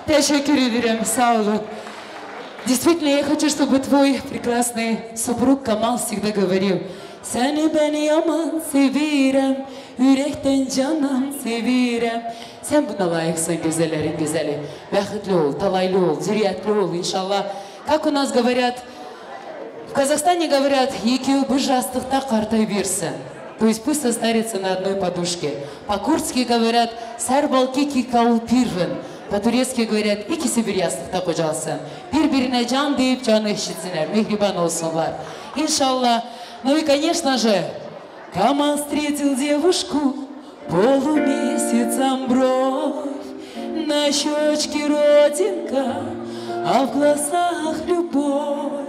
Teşekkür ederim, sağ olun. Действительно, я хочу, чтобы твой прекрасный супруг Камал всегда говорил: Seni ben yaman sevirem, yürekten canan sevirem. Sen buna layıksın güzellerin güzeli. Бақытлы ol, талайлы ol, зuriятlı ol, иншаллах. Как у нас говорят, в Казахстане говорят, екеуі бір жастықта қартай берсін. То есть пусть состарится на одной подушке. По-курдски говорят, сәр балки кикал пирвін. По-турецки говорят, ikisi bir yastıkta kocalsın. Birbirine can deyip canı eşitsinler, mehriban olsunlar. İnşallah. Ну и, конечно же, Камал встретил девушку, полумесяцем бровь, на щечке родинка, а в глазах любовь.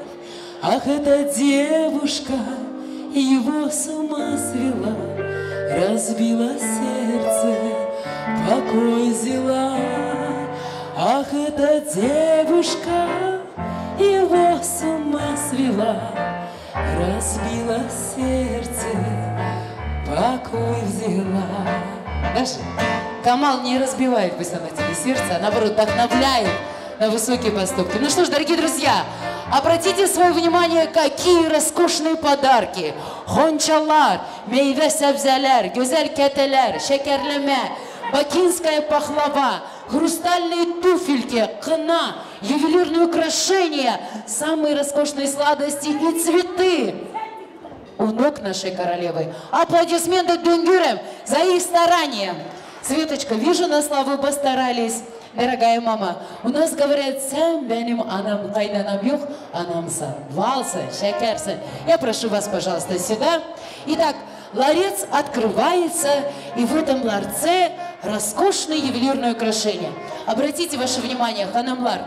Ах, эта девушка его с ума свела, разбила сердце, покой взяла. Ах, эта девушка его с ума свела, разбила сердце, покой взяла. Даже Камал не разбивает пусть она тебе сердце, а наоборот вдохновляет на высокие поступки. Ну что ж, дорогие друзья, обратите свое внимание, какие роскошные подарки. Хончалар, meyve sebzeler, güzel keteler, şekerleme, бакинская пахлава, хрустальные туфельки, кына, ювелирные украшения, самые роскошные сладости и цветы у ног нашей королевы. Аплодисменты Дунгюрем за их старания. Светочка, вижу, на славу постарались. Дорогая мама, у нас говорят, сам беним анам, кайнанам юх, анамса, валса, шекерса. Я прошу вас, пожалуйста, сюда. Итак, ларец открывается, и в этом ларце роскошное ювелирное украшение. Обратите ваше внимание, ханамлар,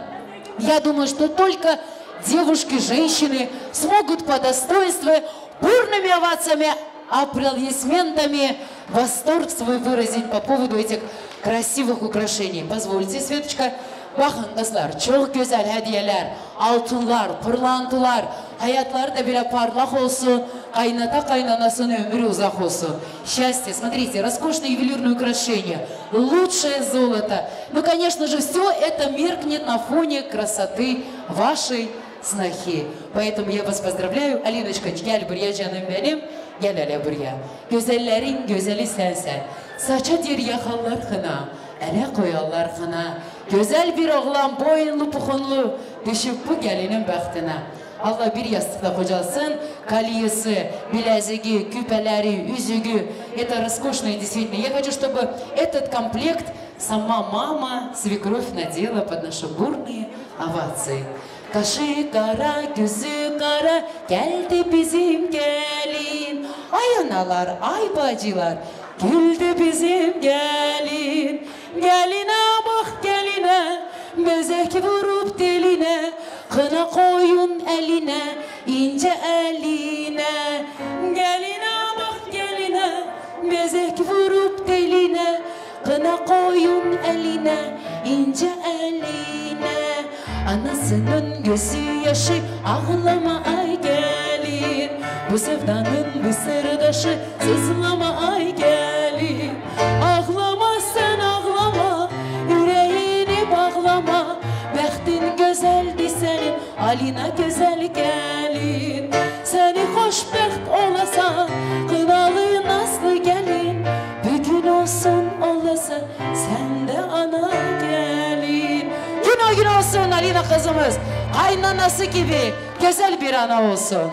я думаю, что только девушки, женщины смогут по достоинству бурными овациями, аплодисментами восторг свой выразить по поводу этих красивых украшений. Позвольте, Светочка. Bakın kızlar, çok güzel hediyeler, altınlar, pırlantılar, hayatları da bile parlak olsun, kaynata kaynanasının ömrü uzak olsun. Счастье, смотрите, роскошное ювелирное украшение, лучшее золото. Ну, конечно же, все это меркнет на фоне красоты вашей снохи. Поэтому я вас поздравляю. Алиночка, gel buraya canım benim, gel hele buraya. Güzellerin güzeli sensen. Saça der yakallar kına, ele koyarlar kına. Güzel bir oğlan, boyunlu pukunlu, düşüp bu gelinin bəxtinə. Allah bir yastıkta kocalsın, колесы, bileziği, küpeleri, üzüğü. Это роскошно и действительно. Я хочу, чтобы этот комплект сама мама, свекровь надела под наши бурные овации. Kaşı kara, gözü kara, geldi bizim gelin. Ay analar, ay bacılar, güldü bizim gelin. Geline bak geline, bezek vurup diline, kına koyun eline, ince eline. Geline bak geline, bezek vurup diline, kına koyun eline, ince eline. Anasının gözü yaşı, ağlama ay gelin. Bu sevdanın bu sırdaşı, sızlama ay gelin. Ağlama sen ağlama, yüreğini bağlama. Bəxtin gözəldir senin, Alina güzel gelin. Seni xoşbəxt olasan, kınalı nazlı gelin. Bugün olsun olasa, sen de ana gelin. Gün olsun Alina kızımız, kaynanası gibi güzel bir ana olsun.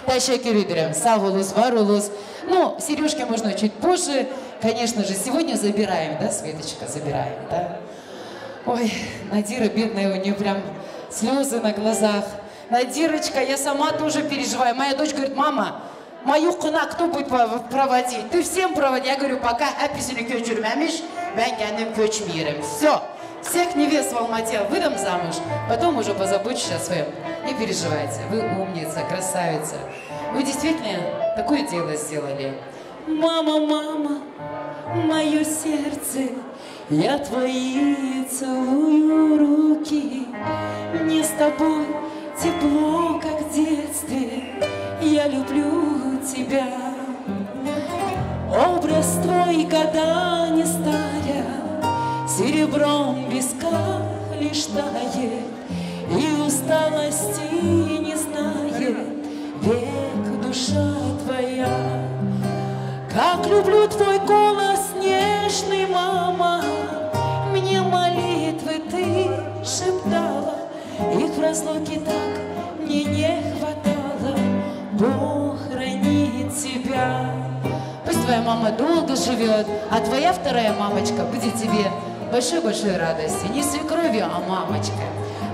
Teşekkür ederim. Sağ olunuz, var olunuz. Ну, сережки можно чуть позже. Конечно же, сегодня забираем, да, Светочка, забираем, да? Ой, Надира, бедная, у нее прям слезы на глазах. Надирочка, я сама тоже переживаю. Моя дочь говорит, мама, мою кына кто будет проводить? Ты всем проводи. Я говорю, пока hepsini köçürmemiş, ben kendim köçmeyeyim. Все. Всех невест в Алмате выдам замуж, потом уже позабочусь о своем. Не переживайте, вы умница, красавица. Вы действительно такое дело сделали. Мама, мама, мое сердце, я твои целую руки. Мне с тобой тепло, как в детстве, я люблю тебя. Образ твой года не старя, серебром в висках лишь тает, и усталости не знает век душа твоя. Как люблю твой голос нежный, мама, мне молитвы ты шептала, их в разлуке так мне не хватало. Бог хранит тебя. Пусть твоя мама долго живет, а твоя вторая мамочка будет тебе большой-большой радости. Не свекровью, а мамочкой.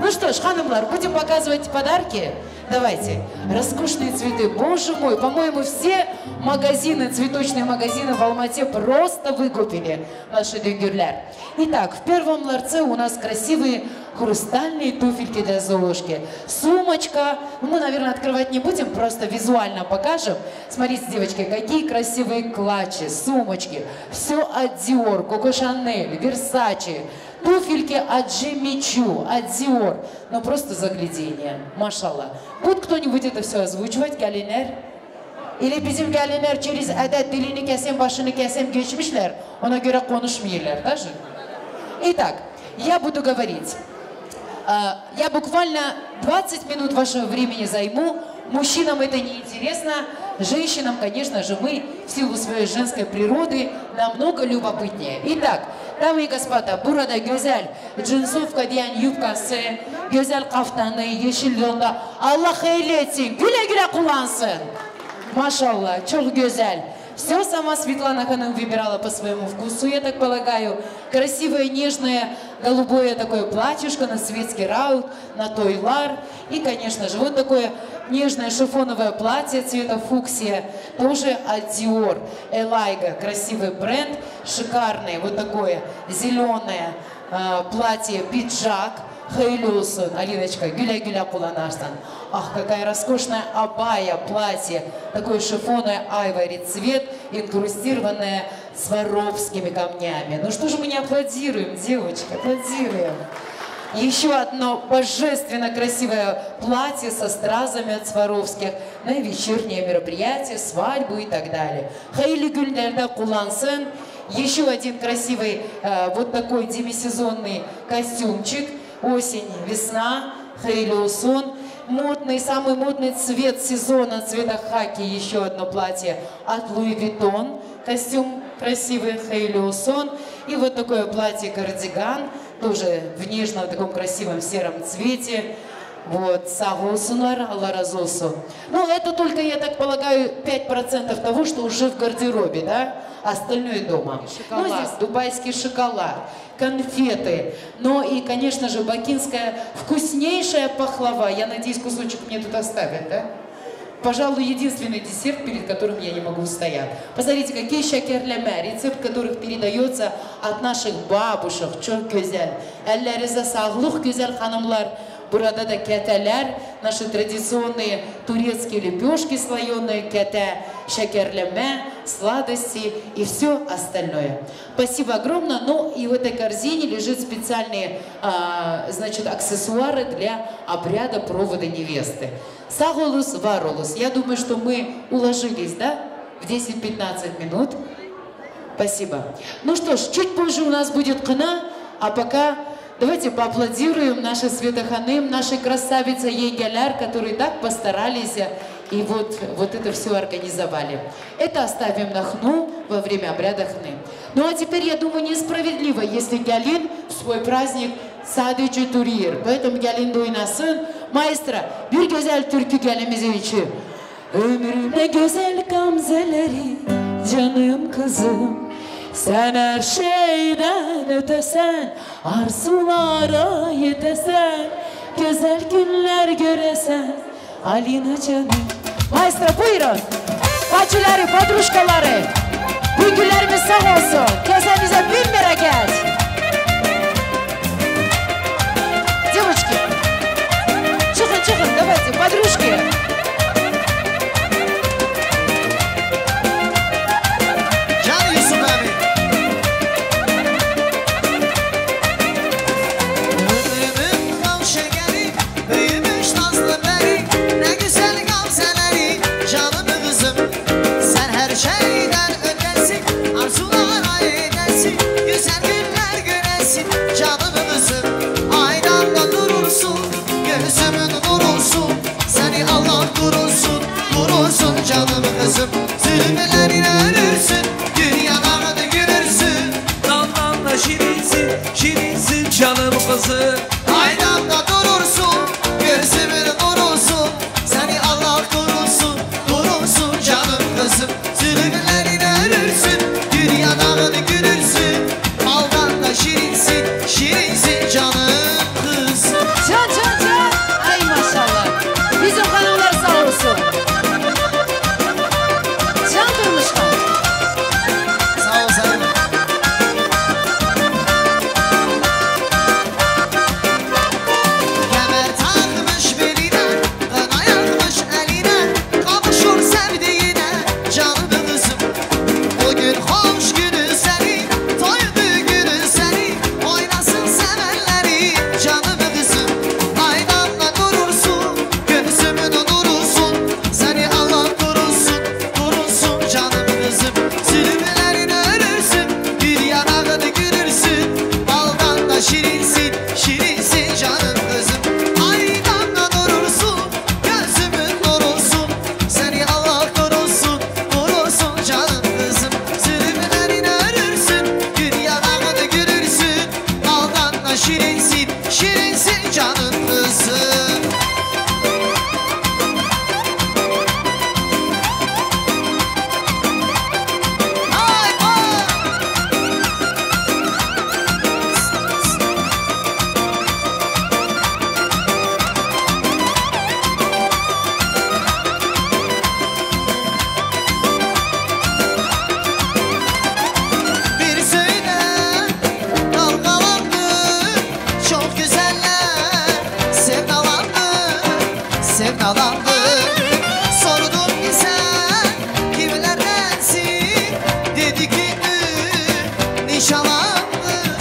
Ну что ж, ханымлар, будем показывать подарки? Давайте. Роскошные цветы. Боже мой, по-моему, все магазины, цветочные магазины в Алмате просто выкупили наши дюнгюрляр. Итак, в первом ларце у нас красивые хрустальные туфельки для Золушки. Сумочка. Мы, наверное, открывать не будем, просто визуально покажем. Смотрите, девочки, какие красивые клатчи, сумочки. Все от Dior, Coco Chanel, Versace. Туфельки от Jimmy Choo, от Dior. Ну, просто заглядение. Машалла. Будет кто-нибудь это все озвучивать, Галинер? Или bizim Галинер через adet dilini kesem, başını kesem geçmişler. Ona göre konuşmuyorlar, даже? Итак, я буду говорить. Я буквально 20 минут вашего времени займу. Мужчинам это не интересно. Женщинам, конечно же, мы в силу своей женской природы намного любопытнее. Итак, дамы и господа, burada güzel cinsofka diyen yufkası, güzel kaftanı, yeşil yolda. Allah hayırlı etsin, güle güle kullansın. Машалла, çok güzel. Все сама Светлана Ханым выбирала по своему вкусу, я так полагаю. Красивое, нежное, голубое такое платьишко на светский раут, на тойлар. И, конечно же, вот такое нежное шифоновое платье цвета фуксия, тоже от Dior. Элайга, красивый бренд, шикарный, вот такое зеленое платье, пиджак. Хейлюсон, Алиночка, гюля-гюля куланарсан. Ах, какая роскошная абая, платье, такое шифонное айвори цвет, инкрустированное сваровскими камнями. Ну что же мы не аплодируем, девочки, аплодируем. Еще одно божественно красивое платье со стразами от Сваровских на вечернее мероприятие, свадьбу и так далее. Хейли Гюльдерда Кулансен. Еще один красивый вот такой демисезонный костюмчик. Осень, весна, Хейлюсон. Модный, самый модный цвет сезона, цвета хаки. Еще одно платье от Луи Виттон. Костюм красивый, Хейлюсон. И вот такое платье-кардиган. Тоже в нежном таком красивом сером цвете. Вот, Сагусунар, Алларазусу. Ну, это только, я так полагаю, 5% того, что уже в гардеробе, да? Остальное дома. Ну, здесь дубайский шоколад, конфеты. Ну и, конечно же, бакинская вкуснейшая пахлава. Я надеюсь, кусочек мне тут оставят, да? Пожалуй, единственный десерт, перед которым я не могу устоять. Посмотрите, какие шакерляма, рецепт которых передается от наших бабушек. Çok güzel. Ellerinize sağlık, güzel hanımlar. Burada da keteler, наши традиционные турецкие лепешки слоеные, кете, шакерляме, сладости и все остальное. Спасибо огромное. Ну и в этой корзине лежат специальные, значит, аксессуары для обряда провода невесты. Сагулус, варулус. Я думаю, что мы уложились, да, в 10-15 минут. Спасибо. Ну что ж, чуть позже у нас будет кына, а пока... Давайте поаплодируем нашей Света Ханым, нашей красавице Егеляр, которые так постарались и вот это все организовали. Это оставим на хну во время обряда хны. Ну а теперь, я думаю, несправедливо, если Гялин в свой праздник sadece Турир. Поэтому Гялин дуйнасын. Маэстро, bir güzel türkü gelimizi için. Ömrümde güzel gamzeleri, canım kızım. Sen her şeyden ötesen, arzulara yetesen, güzel günler göresen, Alina canım. Maestro buyurun. Bacıları, poдружкалары, bu günlerimiz sağ olsun. Kesenize 1000 lira gel. Девочки, çıkın, давайте, подружки. Şeyden ötesi arzulara yedesin güzel günler. sevdalandım. Sordum ki sen kimlerdensin, dedi ki nişanlandım,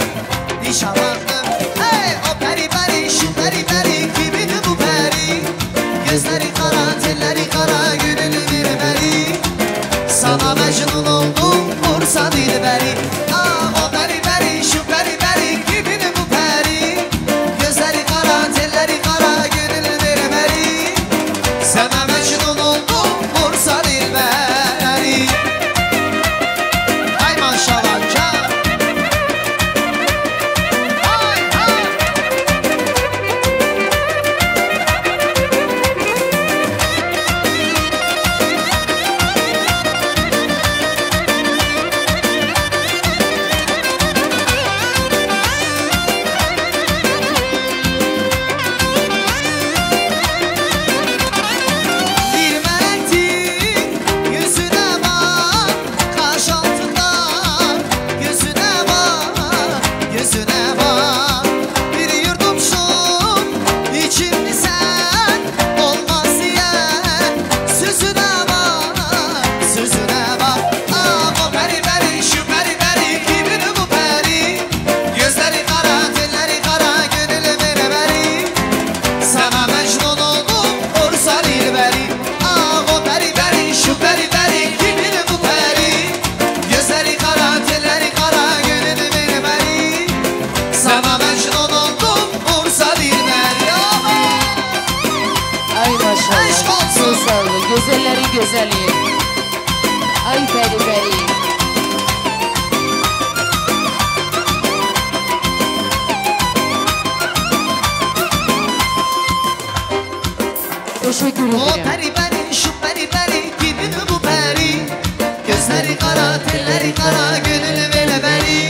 nişanlandım. Hey o peri peri şu peri peri, kimin bu peri? Gözleri kara, telleri kara, gönlü vermeli. Sana mecnun oldum, Bursa dilberi. Ah o peri peri şu peri peri, kimin bu peri? Gözleri kara, telleri kara, gönlü vermeli. Sana mecnun oldum, Bursa dilberi. Ay maşallah can. Ay ay. Bir melektin yüzüne bak, kaş altından gözüne bak, gözüne bak. Bir yurdumsun içimde sen, olmaz diye sözüne bak, sözüne bak. Ah o peri peri şu peri peri, kimin bu peri? Gözleri kara, telleri kara, gönlü vermeli. Sana mecnun oldum, Bursa dilberi. Ah o peri peri şu peri peri, kimin bu peri? Gözleri kara, telleri kara, gönlü vermeli. Sana mecnun oldum, Bursa dilberi. Ay maşallah. Aşk olsun. Çok sağ olun. Güzellerin güzelliği. Ay peri peri. Teşekkür O ederim. peri peri şu peri peri, kimin bu peri? Gözleri kara, telleri kara, gönlü vermeli.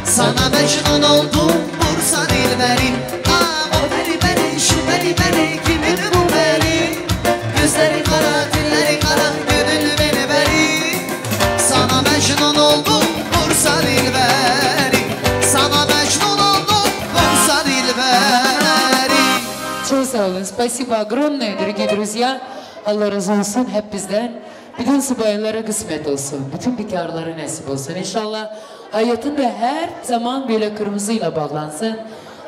Sana mecnun oldum, Bursa dilberi. Ah o peri peri şu peri peri, kimin bu peri? Gözleri kara, telleri kara, gönlü vermeli. Sana mecnun oldum, Bursa dilberi. Sana mecnun oldum, Bursa dilberi. Çok sağ olun. Спасибо огромное, dорогие друзья. Allah razı olsun hep bizden. Bütün subaylara kısmet olsun. Bütün bekarlara nasip olsun. İnşallah hayatında her zaman böyle kırmızıyla bağlansın.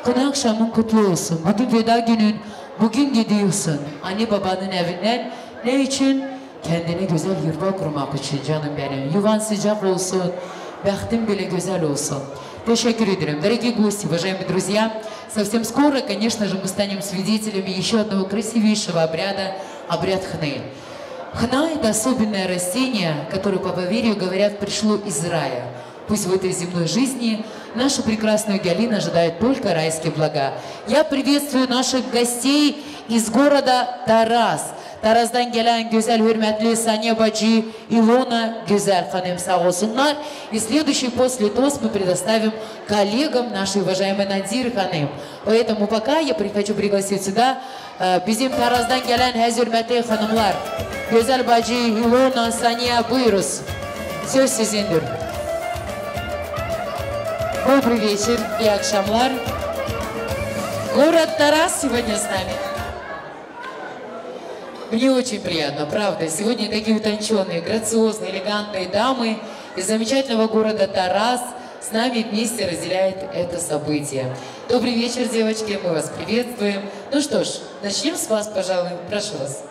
Kına akşamın kutlu olsun. Bugün veda günün. Bugün gidiyorsun. Anne babanın evinden. Ne için? Kendine güzel yuva kurmak için canım benim. Yuvan sıcak olsun. Бахтым были güzel olsun. Teşekkür ederim. Дорогие гости, уважаемые друзья, совсем скоро, конечно же, мы станем свидетелями еще одного красивейшего обряда, обряд хны. Хна – это особенное растение, которое, по поверью, говорят, пришло из рая. Пусть в этой земной жизни нашу прекрасную Галину ожидают только райские блага. Я приветствую наших гостей из города Тараз. Taraz'dan gelen güzel, hürmetli Sanya Bacı, Илона, güzel hanım sağ olsunlar. И следующий после тост мы предоставим коллегам нашей уважаемой Надир ханым. Поэтому пока я хочу пригласить сюда bizim Taraz'dan gelen hürmetli hanımlar. Güzel Bacı, Илона, Sanya, buyuruz. Söz sizindir. Добрый вечер и акшамлар. Город Тараз сегодня с нами. Мне очень приятно, правда. Сегодня такие утонченные, грациозные, элегантные дамы из замечательного города Тараз с нами вместе разделяют это событие. Добрый вечер, девочки, мы вас приветствуем. Ну что ж, начнем с вас, пожалуй. Прошу вас.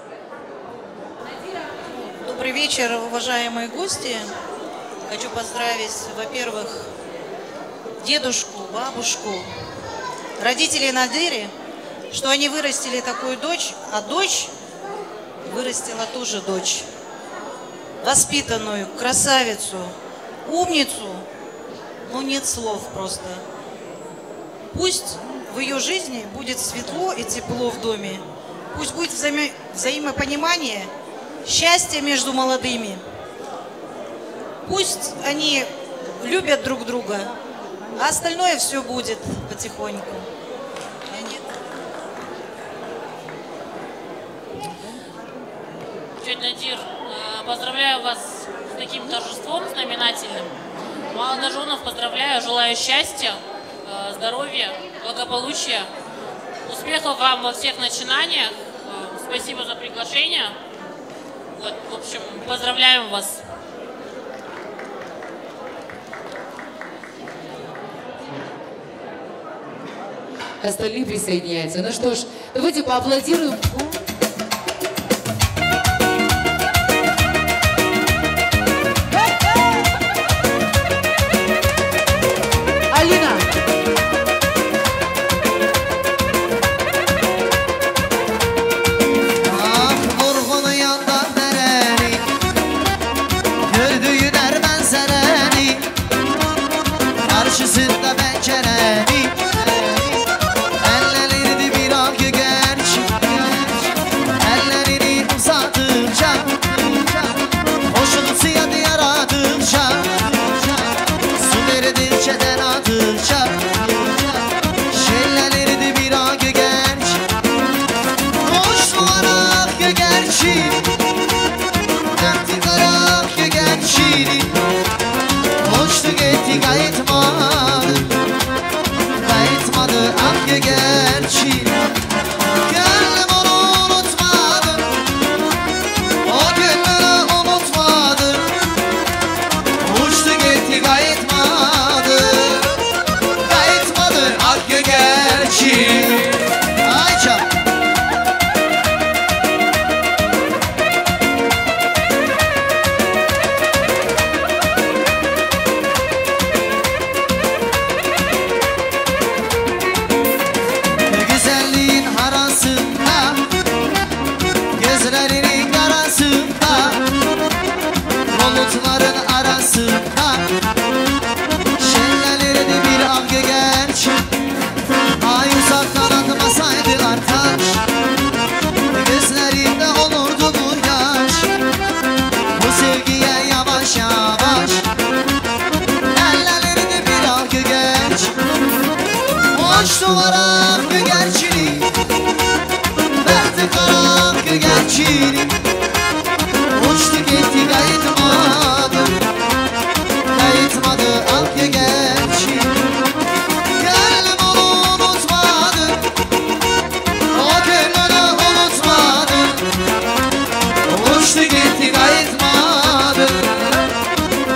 Добрый вечер, уважаемые гости. Хочу поздравить, во-первых, дедушку, бабушку, родителей Надири, что они вырастили такую дочь, а дочь вырастила тоже дочь. Воспитанную, красавицу, умницу. Ну, нет слов просто. Пусть в ее жизни будет светло и тепло в доме. Пусть будет взаимопонимание, счастье между молодыми. Пусть они любят друг друга, а остальное все будет потихоньку. Тетя Надир, поздравляю вас с таким торжеством знаменательным. Молодоженов поздравляю, желаю счастья, здоровья, благополучия, успехов вам во всех начинаниях, спасибо за приглашение. Вот, в общем, поздравляем вас. Остальные присоединяются. Ну что ж, давайте поаплодируем. Алина! Karşısında ben Kerem'i ellerini bir ak gerçi ellerini uzattıkça hoşunu suya yaradıkça su verdikçe deradıkça şellerini bir ak gerçi hoş olarak gerçi dertlik arak gerçi hoştu gitti kayıtmadı kayıtmadı ak gerçi gönlüm onu unutmadı o gönlünü unutmadı hoştu gitti kayıtmadı kayıtmadı ak gerçi Ayça güzelliğin arasında gözlerinin arasında bulutların arasında şellerini bir ak gerçi ay uzaktan atmasaydılar taş gözlerinde olurdu bu yaş bu sevgiye yavaş yavaş ellerini bir ak gerçi hoş duvarak gerçini verdi karak gerçini uçtu gitti kayıtmadı kayıtmadı ak gerçi gönlüm onu unutmadı o gönlünü unutmadı uçtu gitti kayıtmadı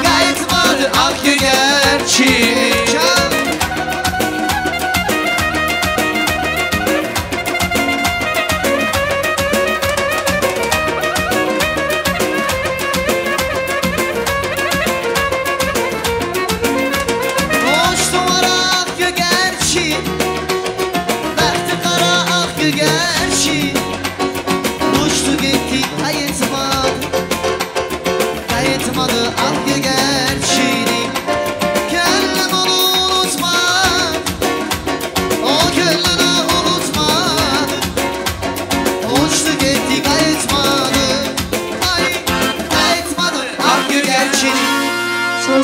kayıtmadı ak gerçi Hoş duvara ak gerçi Baktı kara ak gerçi Uçtu gitti kayıtmadı Kayıtmadı ak gerçini Gönlüm onu unutmadı O gönlünü unutmadı Uçtu gitti kayıtmadı Ay kayıtmadı ak gerçini Шоу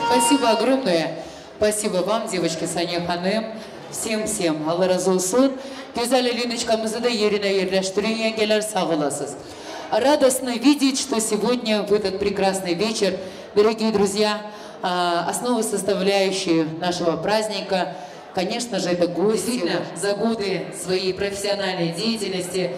спасибо огромное. Спасибо вам, девочки, Сания Ханым. Всем-всем. Алла разы olsun. Güzel Алиночкамызды да yerine yerleştirin yengeler, sağ olasыз. Радостно видеть, что сегодня, в этот прекрасный вечер, дорогие друзья, основа составляющая нашего праздника, конечно же, это гости. За годы своей профессиональной деятельности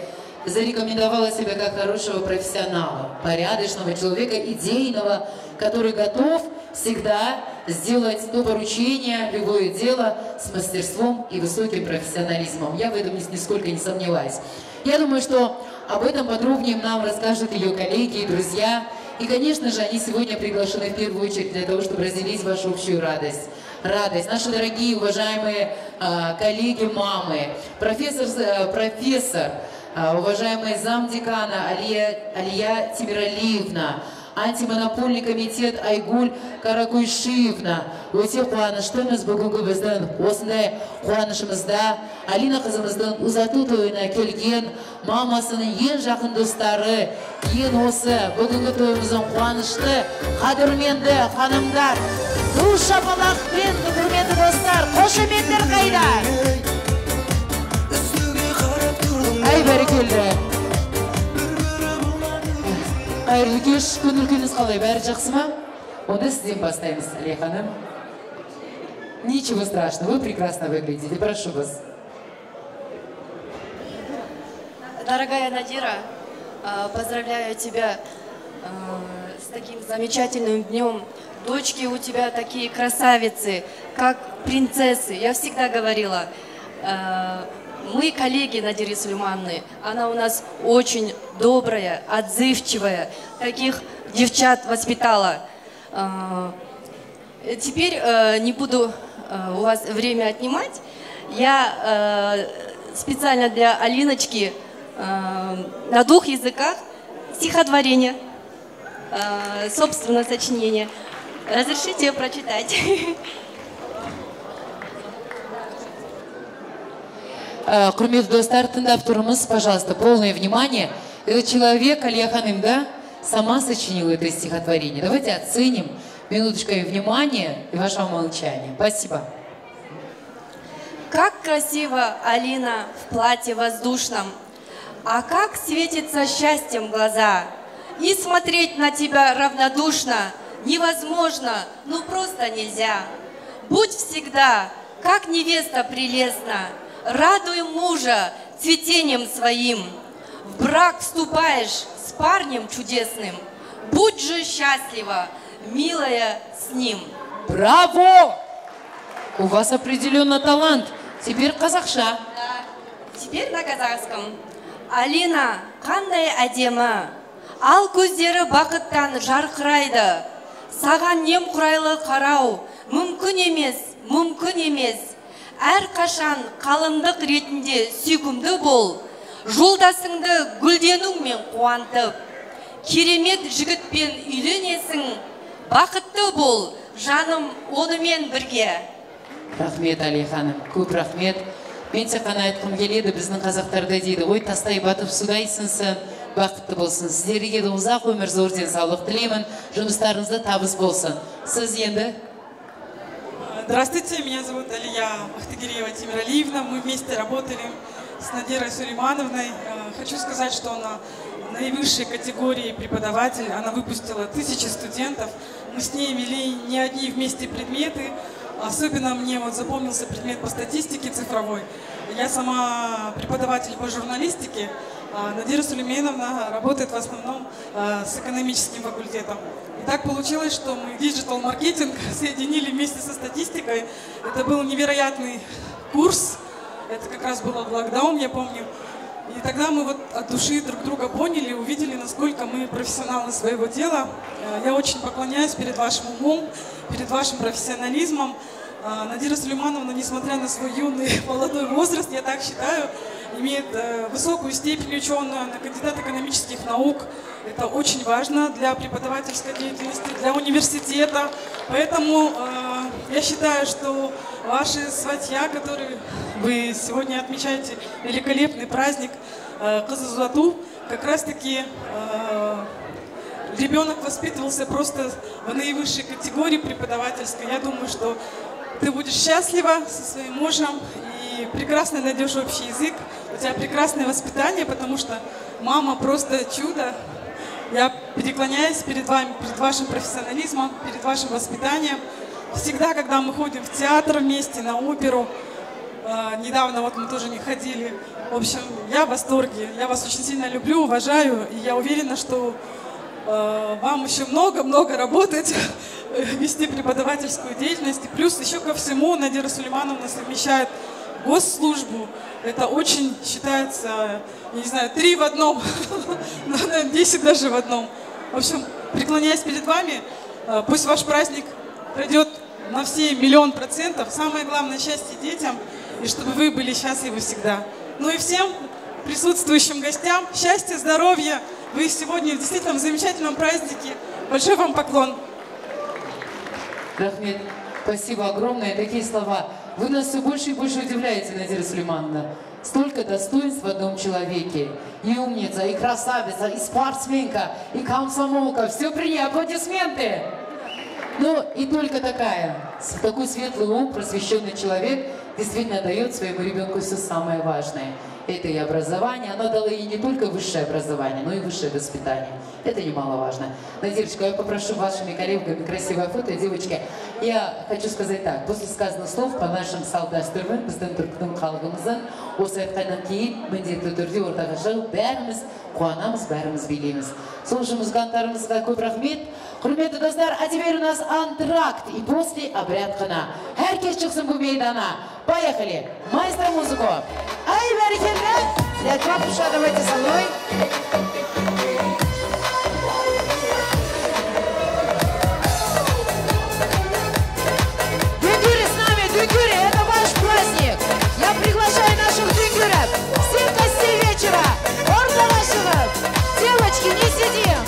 зарекомендовала себя как хорошего профессионала, порядочного человека, идейного, который готов всегда сделать то поручение, любое дело с мастерством и высоким профессионализмом. Я в этом нисколько не сомневаюсь. Я думаю, что об этом подробнее нам расскажут ее коллеги и друзья. И, конечно же, они сегодня приглашены в первую очередь для того, чтобы разделить вашу общую радость. Наши дорогие, уважаемые коллеги, мамы, профессор, уважаемый замдекана Алия Тимиралиевна, антимонопольный комитет Айгуль Каракуйшиевна. Өте қуаныштымыз бүгінгі біздің осындай қуанышымызда Алина қызымыздың ұзату тойына келген мамасының ең жақын достары, ең осы бүгінгі тойымыздың қуанышты, қадірменді ханымдар, қол шапалақпен құрметті достар, қошеметтер қайда? Ай, бәрекелді. Қайырлы кеш, көңіл-күйіңіз қалай, бәрі жақсы ма? Онда сізден бастаймыз, Алия ханым. Ничего страшного, вы прекрасно выглядите, прошу вас. Дорогая Надира, поздравляю тебя с таким замечательным днем. Дочки у тебя такие красавицы, как принцессы. Я всегда говорила, мы коллеги Надиры Сулеймановны. Она у нас очень добрая, отзывчивая. Таких девчат воспитала. Теперь не буду у вас время отнимать. Я специально для Алиночки на 2 языках стихотворение, собственно, сочинение. Разрешите прочитать? Құрметті достар, тыңдап тұрмыз, пожалуйста, полное внимание. Этот человек, Алия Ханым, да, сама сочинила это стихотворение. Давайте оценим минуточкой внимания и вашего молчания. Спасибо. Как красиво Алина в платье воздушном, а как светится счастьем глаза. И смотреть на тебя равнодушно невозможно, ну просто нельзя. Будь всегда, как невеста прелестна, радуй мужа цветением своим. В брак вступаешь с парнем чудесным, будь же счастлива, милая, с ним. Браво! У вас определенно талант. Теперь казахша. Да. Теперь на казахском. Алина, қандай әдемі, ал көздері бақыттан жарқырайды. Саған немқұрайлы қарау, мүмкін емес. Әрқашан қалыңдық ретінде сүйкімді бол. Жолдасыңды гүлденуіңмен қуантып. Керемет жігітпен үйленесің, бақытты бол, жаным онымен бірге. Рахмет, Алия ханым, көп рахмет. Мен тек қана айтқым келеді, біздің қазақтарда дейді, ой, тастай батып судай сынсын, бақытты болсын. Сіздерге де ұзақ өмір, зор денсаулық тілеймін, жұмыстарыңызда табыс болсын. Сіз енді? Здравствуйте, меня зовут Алия Ахтагирева Тимиралиевна. Мы вместе работали с Надирой Сулеймановной. Хочу сказать, что она наивысшей категории преподаватель. Она выпустила 1000 студентов. Мы с ней вели не одни вместе предметы. Особенно мне вот запомнился предмет по статистике цифровой. Я сама преподаватель по журналистике. Надира Сулеймановна работает в основном с экономическим факультетом. И так получилось, что мы диджитал-маркетинг соединили вместе со статистикой. Это был невероятный курс. Это как раз было в локдаун, я помню. И тогда мы вот от души друг друга поняли, увидели, насколько мы профессионалы своего дела. Я очень поклоняюсь перед вашим умом, перед вашим профессионализмом. Надира Сулеймановна, несмотря на свой юный молодой возраст, я так считаю, имеет высокую степень ученую, она кандидат экономических наук. Это очень важно для преподавательской деятельности, для университета. Поэтому я считаю, что ваши сватья, которые вы сегодня отмечаете, великолепный праздник Кызылзату, как раз-таки ребенок воспитывался просто в наивысшей категории преподавательской. Я думаю, что ты будешь счастлива со своим мужем и прекрасно найдешь общий язык. У тебя прекрасное воспитание, потому что мама просто чудо. Я преклоняюсь перед вами, перед вашим профессионализмом, перед вашим воспитанием. Всегда, когда мы ходим в театр вместе, на оперу, недавно вот мы тоже не ходили. В общем, я в восторге. Я вас очень сильно люблю, уважаю, и я уверена, что вам еще много-много работать, вести преподавательскую деятельность. И плюс еще ко всему Надира Сулеймановна совмещает госслужбу. Это очень считается, я не знаю, 3 в одном, 10 даже в одном. В общем, преклоняясь перед вами, пусть ваш праздник пройдет на все 1 000 000%. Самое главное — счастье детям, и чтобы вы были счастливы всегда. Ну и всем присутствующим гостям счастья, здоровья. Вы сегодня действительно в замечательном празднике. Большой вам поклон. Рахмет, спасибо огромное. Такие слова. Вы нас все больше и больше удивляете, Надира Сулеймановна. Столько достоинств в одном человеке. И умница, и красавица, и спортсменка, и комсомолка. Все при ней. Аплодисменты! Ну и только такой светлый ум, просвещенный человек действительно дает своему ребенку все самое важное. Это и образование, оно дало ей не только высшее образование, но и высшее воспитание. Это немаловажно. Надирочка, я попрошу вашими коллегами красивое фото, девочки. Я хочу сказать так, после сказанных слов по нашим салдастырмын, біздің түріктің халқымыздың осы айтқаннан кейін міндетті түрде ортаға шығып бәріміз қуанамыз, бәріміз билейміз. Сол үшін музыканттарымызға көп рахмет. Құрметті достар, а теперь у нас антракт и после обряд хана. Herkes çıksın bu meydana. Поехали. Маэстро музыку. Ай, бәрекелді. Для капуша, давайте со мной. Дюнгюри с нами, дюнгюри, это ваш праздник. Я приглашаю наших дюнгюров. Всех гостей вечера. Орда нашего. Девочки, не сидим.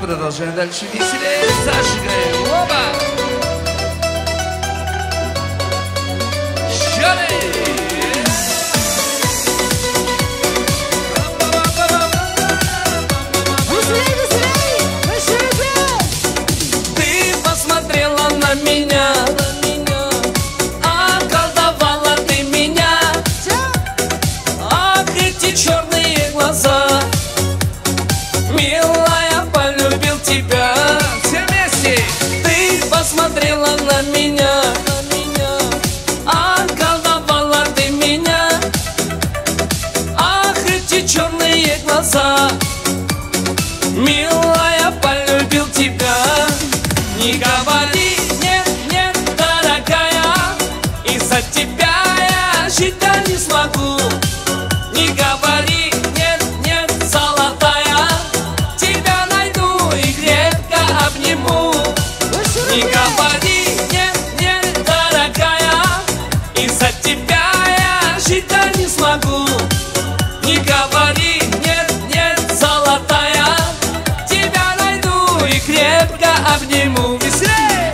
Продолжаем дальше веселее, зажигаем, оба! Ты посмотрела на меня, околдовала ты меня. Милая, полюбил тебя. Не говори нет, нет, дорогая, из-за тебя я жить не смогу. Не говори нет, нет, золотая, тебя найду и крепко обниму. Не говори нет, нет, дорогая, из-за тебя я жить не смогу. Не говори нет, нет, золотая, тебя найду и крепко обниму. Веселее!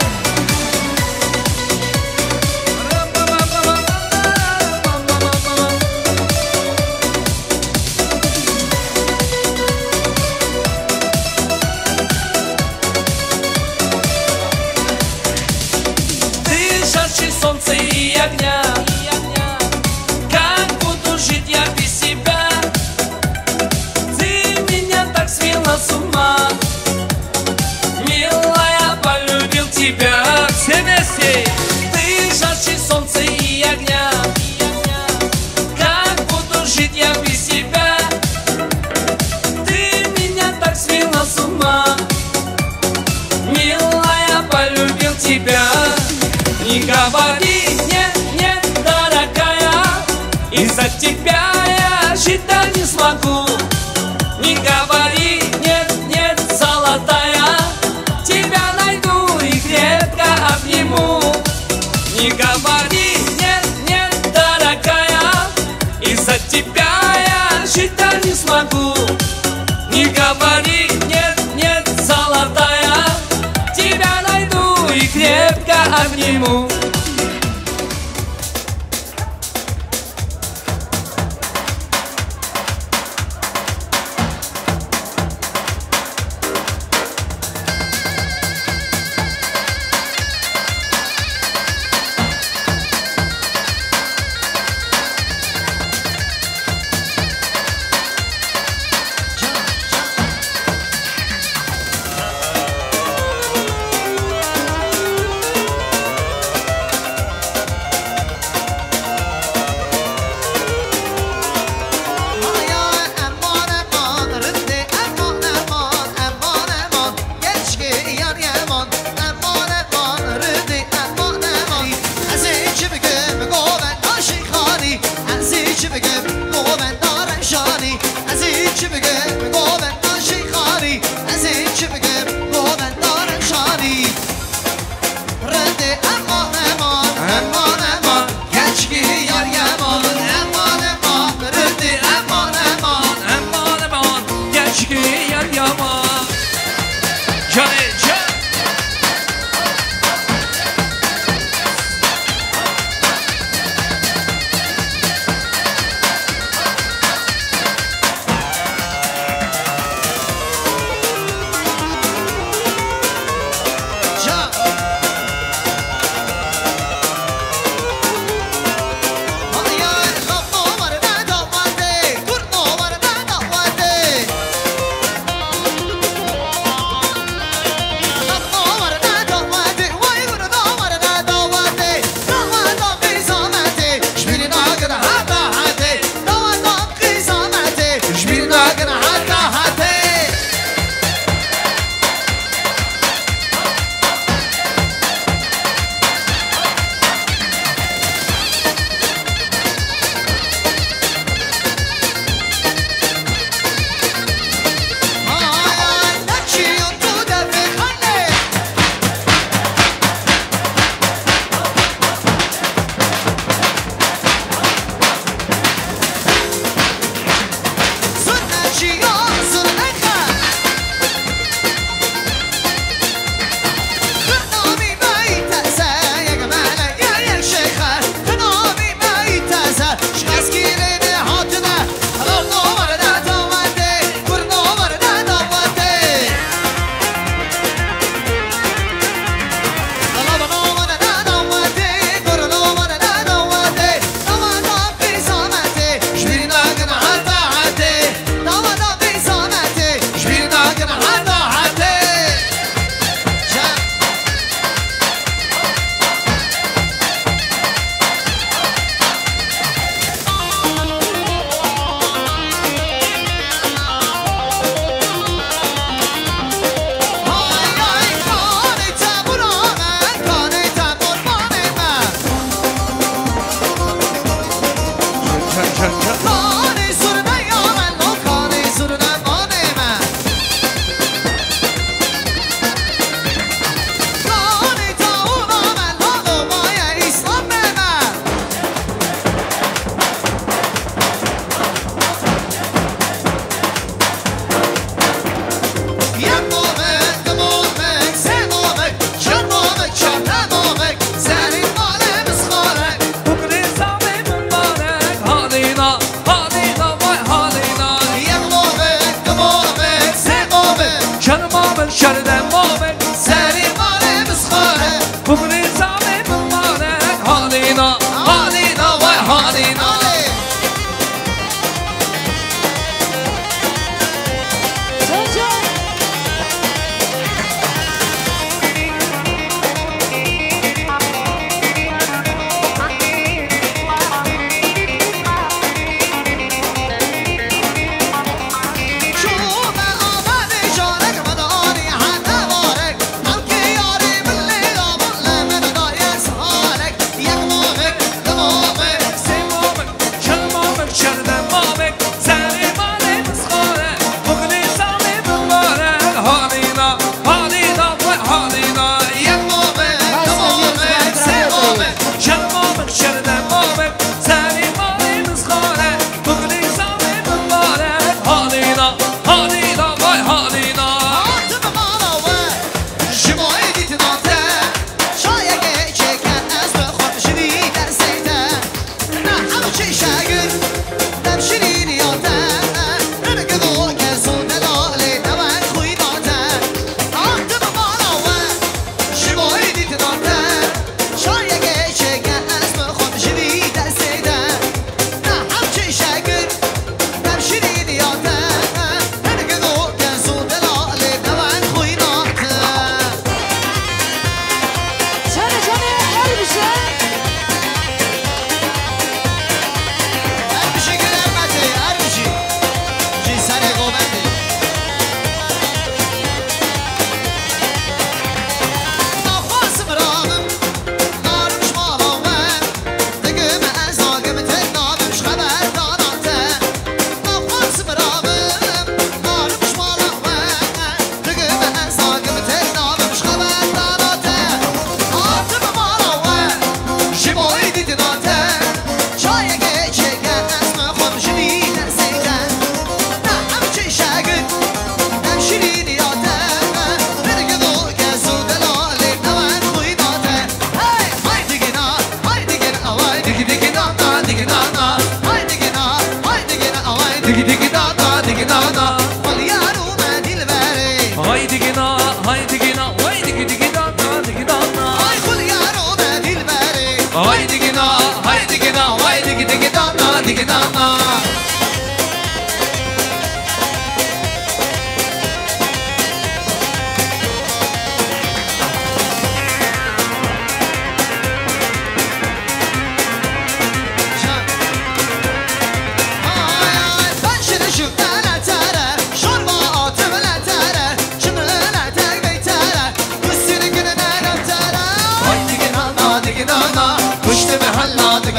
Ты жарче солнца и огня. Как буду жить я без тебя? Ты меня так свела с ума. Милая, полюбил тебя. Все вместе. Ты жарче солнца и огня. Как буду жить я без тебя? Ты меня так свела с ума. Милая, полюбил тебя. Не говори нет, нет, дорогая, из-за тебя я жить не смогу. Не говори нет, нет, золотая, тебя найду и крепко обниму. Не говори нет, нет, дорогая, из-за тебя я жить не смогу. Не говори нет, нет, золотая, тебя найду и крепко обниму.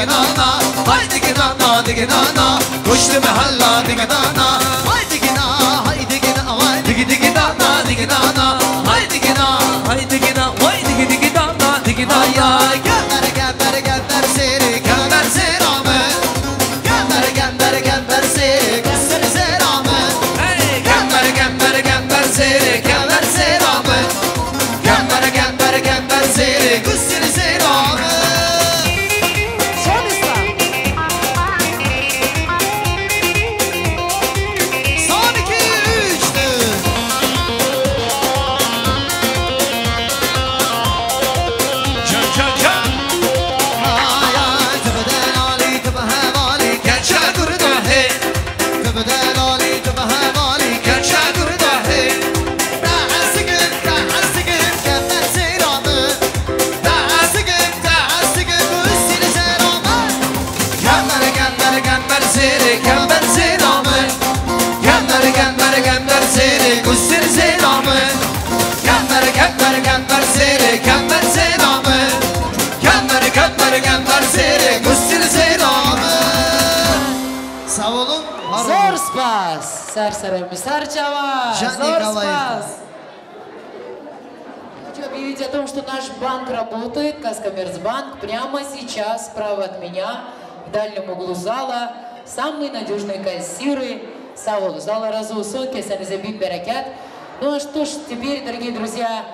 diginana Hay diginana diginana Kuştu mehalla diginana Hay digina hay digina Hay digi diginana diginana Hay digina hay digina Hay digi diginana diginana Gember gember gember seri Gember seramı Gember gember gember seri Gember seramı Gember gember gember seri Gember seramı Gember gember gember seri Gember seramı Зорспас! Сарсарами Сарчава! Зорспас! Хочу объявить о том, что наш банк работает, Казкоммерцбанк, прямо сейчас, справа от меня, в дальнем углу зала, самые надежные кассиры зала Разу Соки, Санизабит Беракят. Ну а что ж, теперь, дорогие друзья,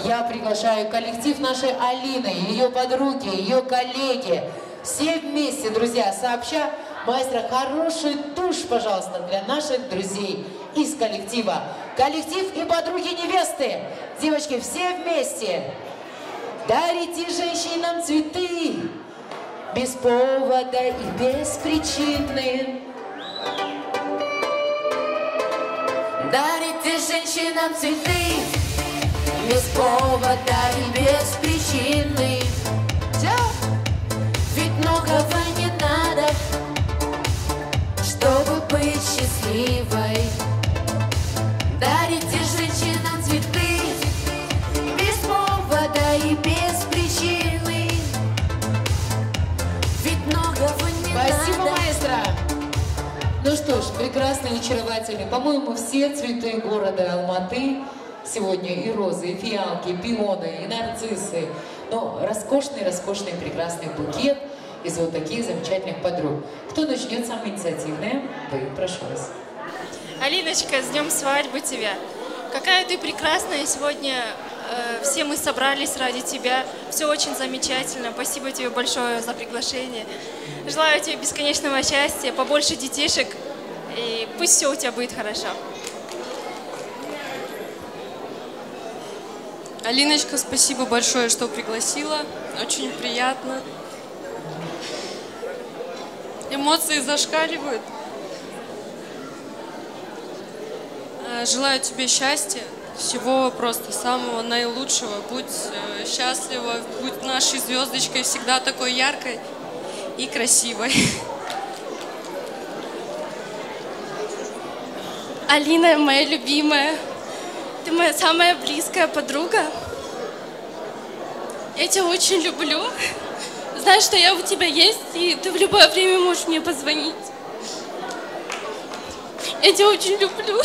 я приглашаю коллектив нашей Алины, ее подруги, ее коллеги. Все вместе, друзья, сообща. Маэстро, хороший туш, пожалуйста, для наших друзей из коллектива. Коллектив и подруги невесты. Девочки, все вместе. Дарите женщинам цветы без повода и без причины. Дарите женщинам цветы без повода и без причины. Ведь многого не надо, чтобы быть счастливой. Дарите женщинам цветы без повода и без причины. Ведь многого не надо. Спасибо, маэстро. Ну что ж, прекрасный, очаровательный. По-моему, все цветы города Алматы сегодня и розы, и фиалки, и пионы, и нарциссы. Но роскошный, прекрасный букет из вот таких замечательных подруг. Кто начнет, самая инициативная? Вы, прошу вас. Алиночка, с днем свадьбы тебя! Какая ты прекрасная сегодня! Все мы собрались ради тебя. Все очень замечательно. Спасибо тебе большое за приглашение. Желаю тебе бесконечного счастья, побольше детишек. И пусть все у тебя будет хорошо. Алиночка, спасибо большое, что пригласила. Очень приятно. Эмоции зашкаливают. Желаю тебе счастья, всего просто самого наилучшего. Будь счастлива, будь нашей звездочкой всегда такой яркой и красивой. Алина, моя любимая, ты моя самая близкая подруга. Я тебя очень люблю. Знаешь, что я у тебя есть, и ты в любое время можешь мне позвонить. Я тебя очень люблю.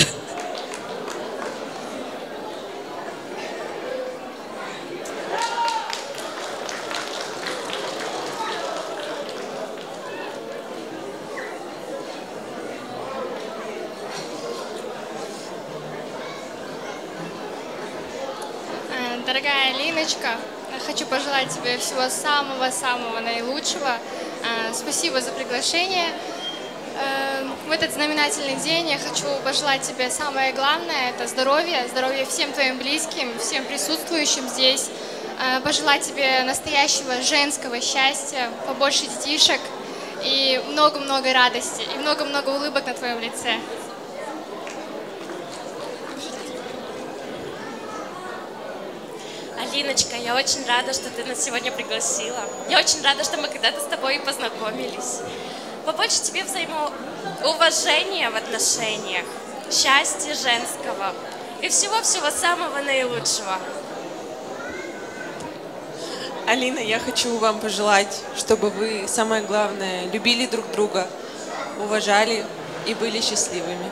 Дорогая Алиночка, хочу пожелать тебе всего самого-самого наилучшего. Спасибо за приглашение. В этот знаменательный день я хочу пожелать тебе самое главное – это здоровье. Здоровье всем твоим близким, всем присутствующим здесь. Пожелать тебе настоящего женского счастья, побольше детишек и много-много радости, и много-много улыбок на твоем лице. Алиночка, я очень рада, что ты нас сегодня пригласила. Я очень рада, что мы когда-то с тобой и познакомились. Побольше тебе взаимоуважения в отношениях, счастья женского и всего-всего самого наилучшего. Алина, я хочу вам пожелать, чтобы вы, самое главное, любили друг друга, уважали и были счастливыми.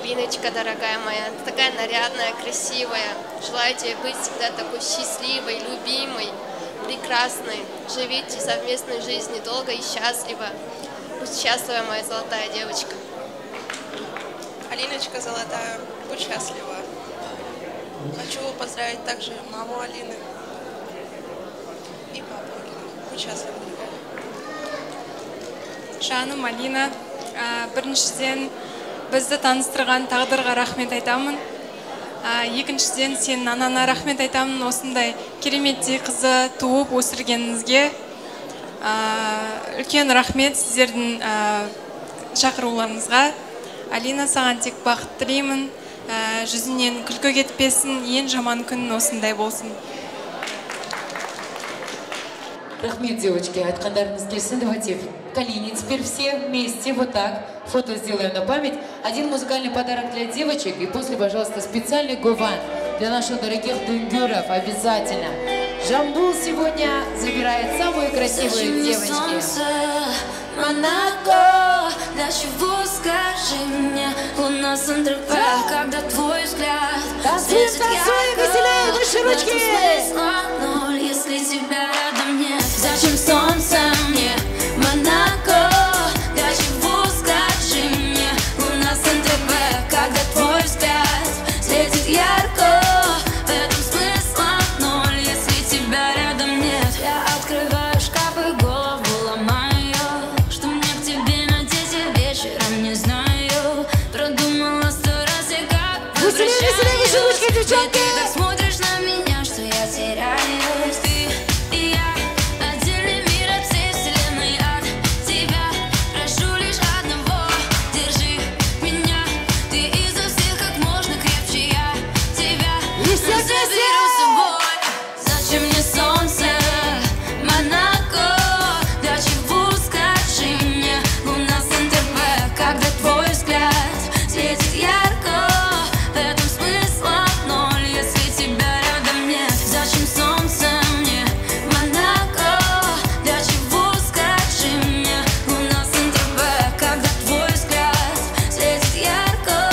Алиночка, дорогая моя, ты такая нарядная, красивая. Желаю тебе быть всегда такой счастливой, любимой, прекрасной. Живите совместной жизнью долго и счастливо. Будь счастлива, моя золотая девочка. Алиночка золотая, будь счастлива. Хочу поздравить также маму Алины и папу Алины. Будь счастлива. Жаным Алина, біріншіден бізді таныстырған тағдырға рахмет айтамын. Екіншіден сенің анаңа рахмет айтамын, осындай кереметтей қызы туып өсіргеніңізге. Үлкен рахмет сіздердің шақыруларыңызға. Алина, саған тек бақыт тілеймін. Жүзінен күлкі кетпесін, ең жаман күн осындай болсын. Рахмет, девочки, айтқандарыңыз келсін. Давайте к Алине теперь все вместе, вот так. Фото сделаем на память. Один музыкальный подарок для девочек. И после, пожалуйста, специальный гуван для наших дорогих дунгюров. Обязательно. Джамбул сегодня забирает самые красивые девочки. Монако, для чего, скажи мне, у нас НДП, когда твой взгляд светит ярко, выше ручки! Ноль, если тебя рядом нет. Зачем солнце мне, Монако, для чего, скажи мне, у нас НДП, когда твой взгляд светит ярко, в этом смысла ноль, если тебя рядом нет. Я открываю шкаф и голову ломаю. Не знаю, продумала 100 раз и как возвращаюсь. Ты так смотришь на меня, что я теряюсь. Ты и я, отдельный мир от всей вселенной. От тебя прошу лишь одного. Держи меня, ты изо всех как можно крепче. Я тебя заберу с собой. Зачем мне солнце, Монако? Для чего, скажи мне, у нас НТВ, когда твой взгляд светит ярко, в этом смысла ноль, если тебя рядом нет. Зачем солнце мне, Монако? Для чего, скажи мне, у нас НТВ, когда твой взгляд светит ярко,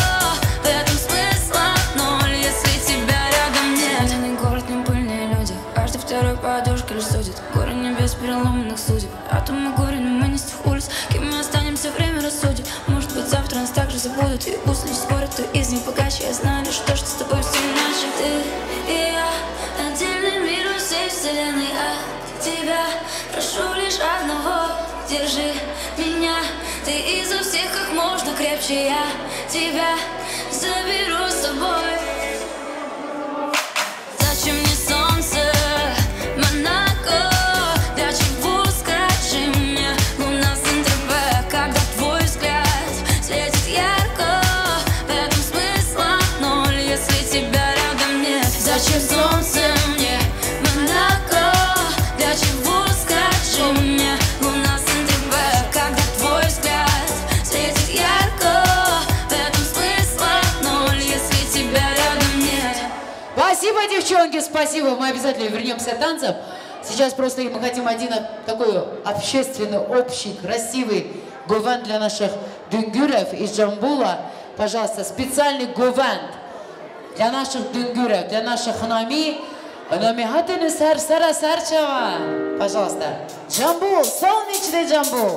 в этом смысла ноль, если тебя рядом нет. Медленный город, не пыльные люди, каждый второй подушкой лишь судит. Горы небес переломанных судеб, атомы горе, но мы не с тех улиц. Кем мы останемся, время рассудит. Может быть, завтра нас также забудут. И пусть лишь спорят, то из них богаче. Я знаю лишь то, что с тобой все иначе. Ты и я, отдельный мир у всей вселенной. От тебя прошу лишь одного. Держи меня, ты изо всех как можно крепче. Я тебя заберу с собой. Зачем мне солнце, Монако? Для чего, скажи мне, у нас НТВ, когда твой взгляд светит ярко, в этом смысла ноль, если тебя рядом нет. Зачем солнце мне, Монако? Для чего, скажи мне, у нас НТВ, когда твой взгляд светит ярко, в этом смысла ноль, если тебя рядом нет. Спасибо, девчонки, спасибо. Мы обязательно вернемся к танцам. Сейчас просто мы хотим один такой общественный, общий, красивый гуван для наших дунгюров из Джамбула. Пожалуйста, специальный гуван для наших дунгюров, для наших ханами. Ханами Сара Сарчева. Пожалуйста. Джамбул, солнечный Джамбул.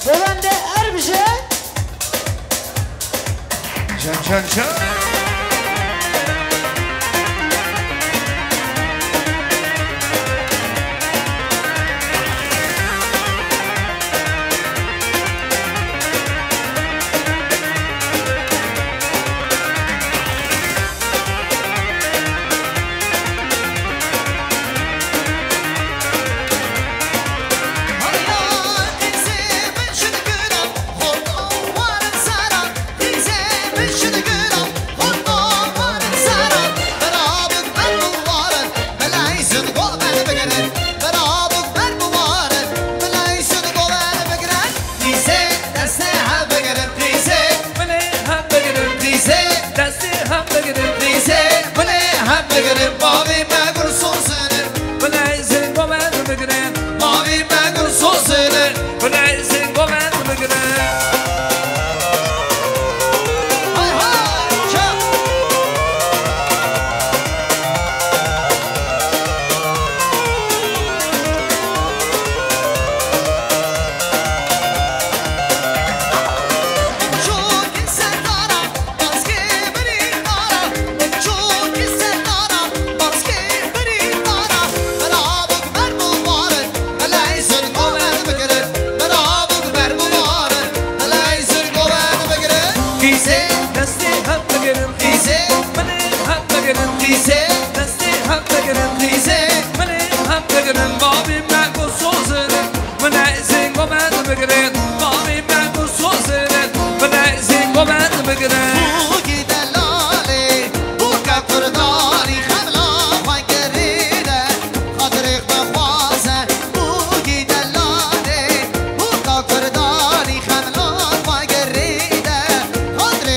Гуванде Арбже. Чан-чан-чан. Rize, خیزه دستی هم بگیرم خیزه من هم بگیرم خیزه دستی هم بگیرم خیزه من هم بگیرم بابی من کو سوزرم من ازین کو من بگیرم بابی من کو سوزرم من ازین کو من بگیرم بوگی دلاله بوگا کرداری خملا وای گریده خاطر بخوازه بوگی دلاله بوگا کرداری خملا وای گریده خاطر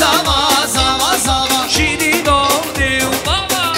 zava zava zava şirin oldu baba.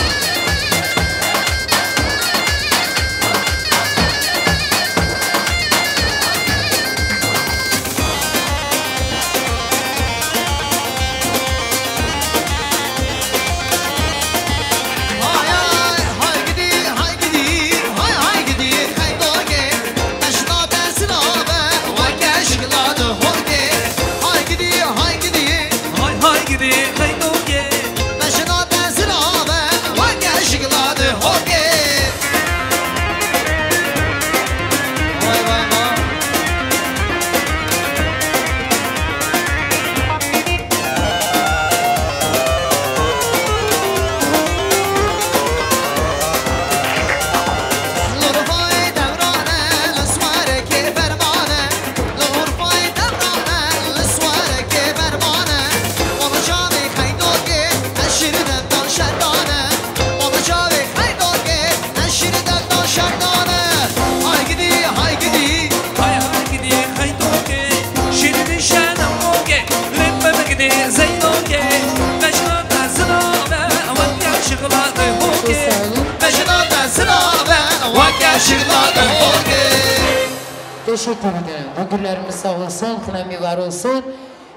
Teşekkür ederim. Bu günlerimiz sağ olsun, kınamı var olsun.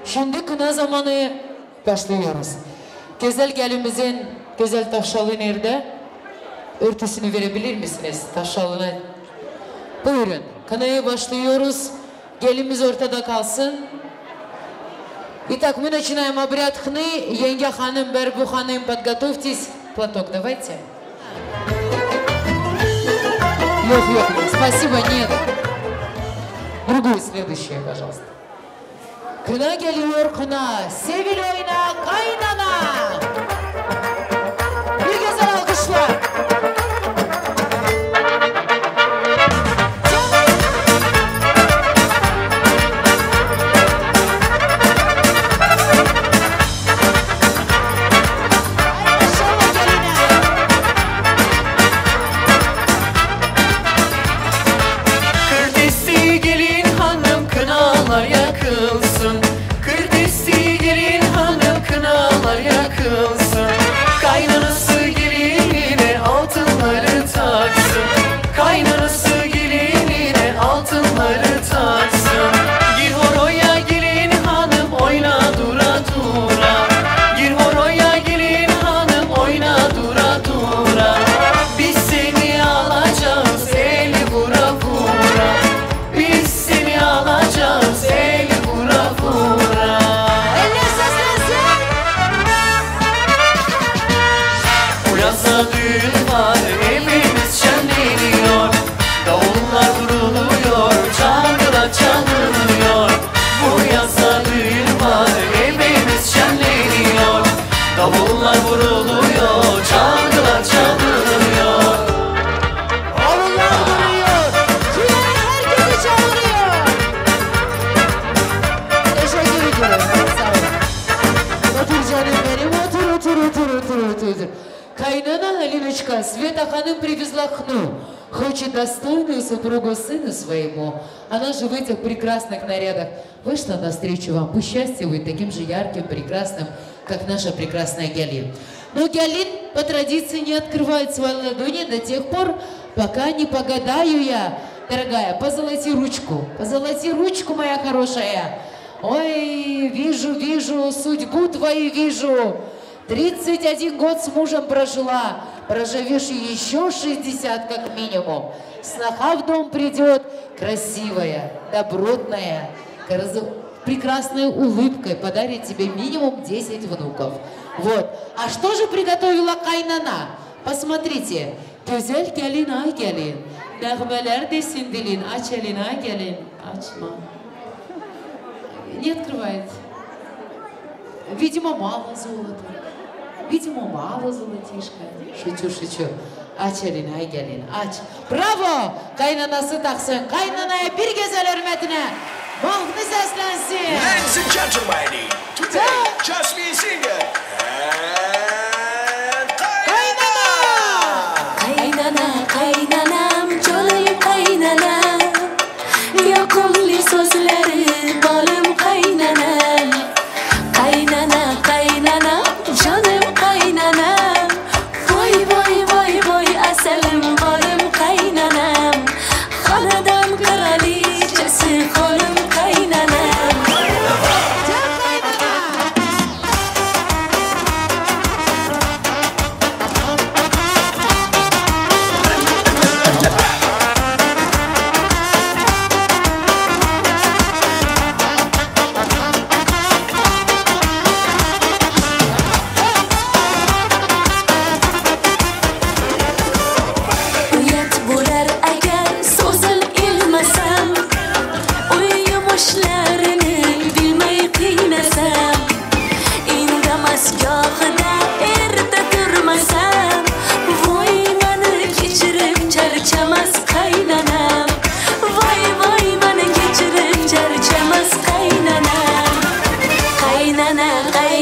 Şimdi kına zamanı başlıyoruz. Güzel gelimizin güzel taşralı nerede? Örtüsünü verebilir misiniz taşralına? Buyurun. Kınaya başlıyoruz. Gelimiz ortada kalsın. Итак, мы начинаем обряд хны. Енге ханым, Бербу ханым, подготовьтесь. Платок давайте. Yok, спасибо, нет. Другую, следующее, пожалуйста. Kına geliyor kına. Sevil oyna kaynana. Bir güzel alkışlar. Света ханым привезла хну, хочет достойную супругу сыну своему. Она же в этих прекрасных нарядах вышла навстречу вам. Пусть счастье будет таким же ярким, прекрасным, как наша прекрасная Гялин. Но Гялин по традиции не открывает свои ладони до тех пор, пока не погадаю я. Дорогая, позолоти ручку, моя хорошая. Ой, вижу, судьбу твою вижу. 31 год с мужем прожила, проживешь еще 60 как минимум. Сноха в дом придет, красивая, добротная, прекрасной улыбкой, подарит тебе минимум 10 внуков. Вот. А что же приготовила кайнана? Посмотрите. Güzel gelin, ay gelin. Nağmeler desin dilin. Aç elin, ay gelin. Açma. Не открывает. Видимо, мало золота. Видимо, мало золотишка. Шучу. Aç elin, ay gelin. Aç. Bravo! Kaynanası taksın. Kaynanaya bir güzel hürmetine. Mahni seslensin. Ladies and gentlemen, today, just me singer. Kaynanam, çalayım kaynanam. Yokulli sözleri balım kaynanam. Kaynana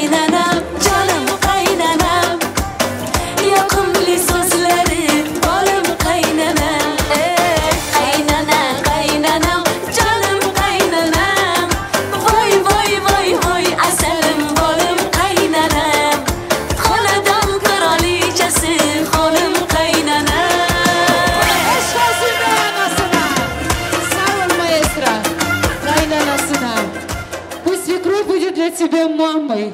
kaynanam, canım kaynanam. Yakımlı sözlerim, balım kaynanam. Kaynana, kaynanam, canım kaynanam. Vay vay vay vay, aselim balım kaynanam. Hanedan kraliçesi, hanım kaynanam. Пусть свекровь будет для тебя мамой,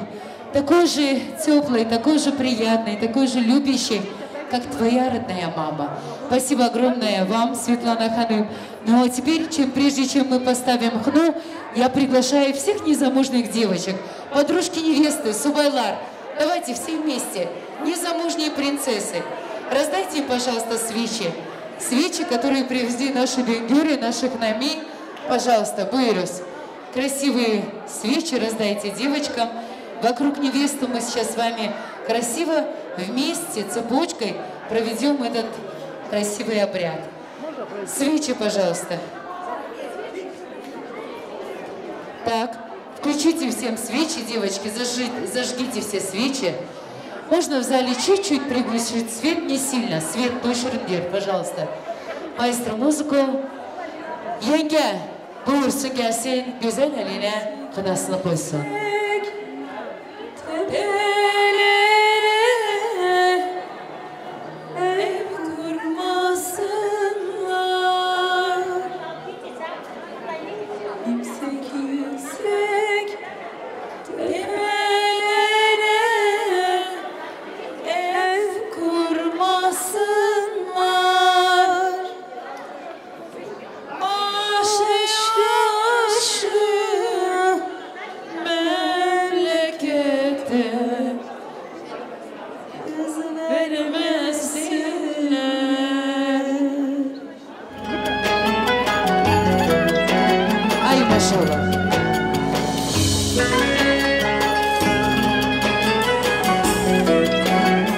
такой же теплой, такой же приятной, такой же любящей, как твоя родная мама. Спасибо огромное вам, Светлана Ханым. Ну а теперь, прежде чем мы поставим хну, я приглашаю всех незамужних девочек, подружки невесты, Субайлар. Давайте все вместе, незамужние принцессы, раздайте им, пожалуйста, свечи. Свечи, которые привезли наши бенгюры, наши хнами. Пожалуйста, Буйрус. Красивые свечи раздайте девочкам. Вокруг невесты мы сейчас с вами красиво вместе цепочкой проведем этот красивый обряд. Свечи, пожалуйста. Так, включите всем свечи, девочки, зажгите все свечи. Можно в зале чуть-чуть приглушить свет, не сильно. Свет Тойшердер, пожалуйста. Маэстро, музыку. Yenge, buyursun gelsin, güzel eline kınasını koysun.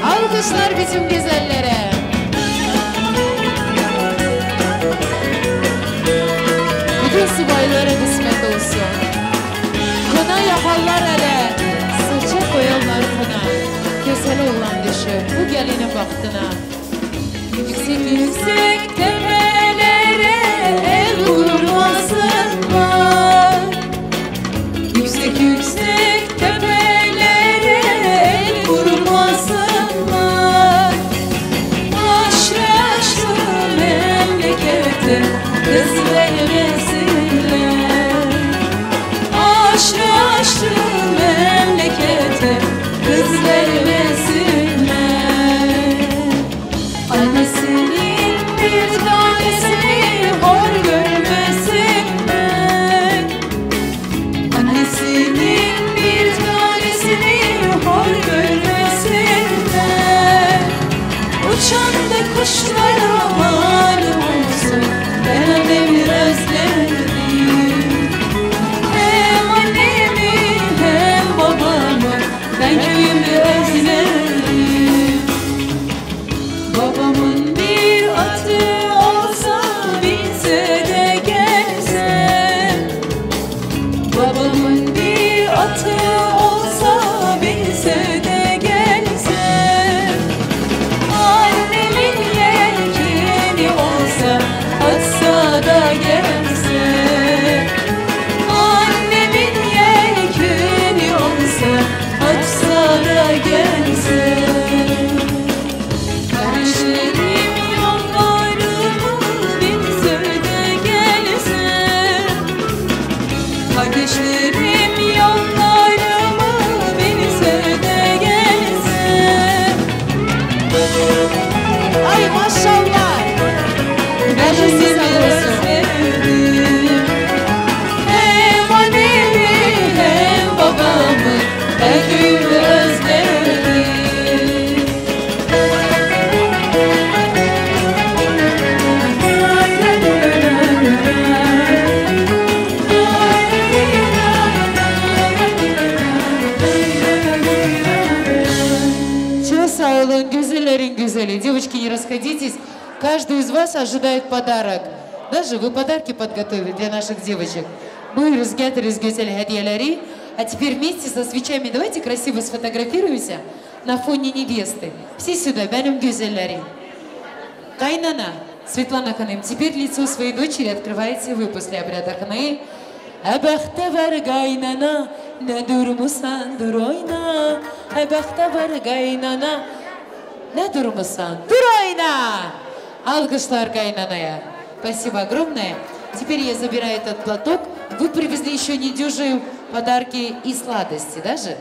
Alkışlar bütün güzellere. Bütün subaylara kısmet olsun. Kına yaparlar hele, sırça koyarlar kına. Güzel oğlan düşü, bu gelinin baktına. Yüksek yüksek tepelere el vurmasınlar. Yüksek yüksek tepelere el vurmasınlar. Kız vermesinler. Aşrı aşrı memlekete kız vermesinler. Annesinin bir tanesini hor görmesinler. Annesinin bir tanesini hor görmesinler. Uçan da kuşlara malum olsun. Ben annemi özledim. Hem annemi hem babamı ben köyümü özledim. Babamın bir atı olsa binse de gelsem. Babamın bir atı olsa binse de gelsem. Annemin yelkeni olsa atsa da gelse. Annemin yelkeni olsa atsa da gelse. Kardeşlerim yollarımı binse de gelse. Kardeşlerim yollarımı binse de gelse. Ay maşallah. Meclisimi özledim. Hem annemi hem babamı ben köyümü özledim. Çok sağ olun, güzellerin güzeli. Девочки, не расходитесь. Каждый из вас ожидает подарок. Даже вы подарки подготовили для наших девочек. Buyuruz, getiririz güzel hediyeleri. А теперь вместе со свечами давайте красиво сфотографируемся на фоне невесты. Все сюда, benim güzellerim. Кайнана, Светлана Ханым, теперь лицо своей дочери открываете вы после обряда ханы. Эбахте var kaynana, ne durmusan dur oyna. Эбахте var kaynana, ne durmusan dur oyna. Алгышлар кайнаная. Спасибо огромное. Теперь я забираю этот платок. Вы привезли еще недюжие подарки и sladости, даже?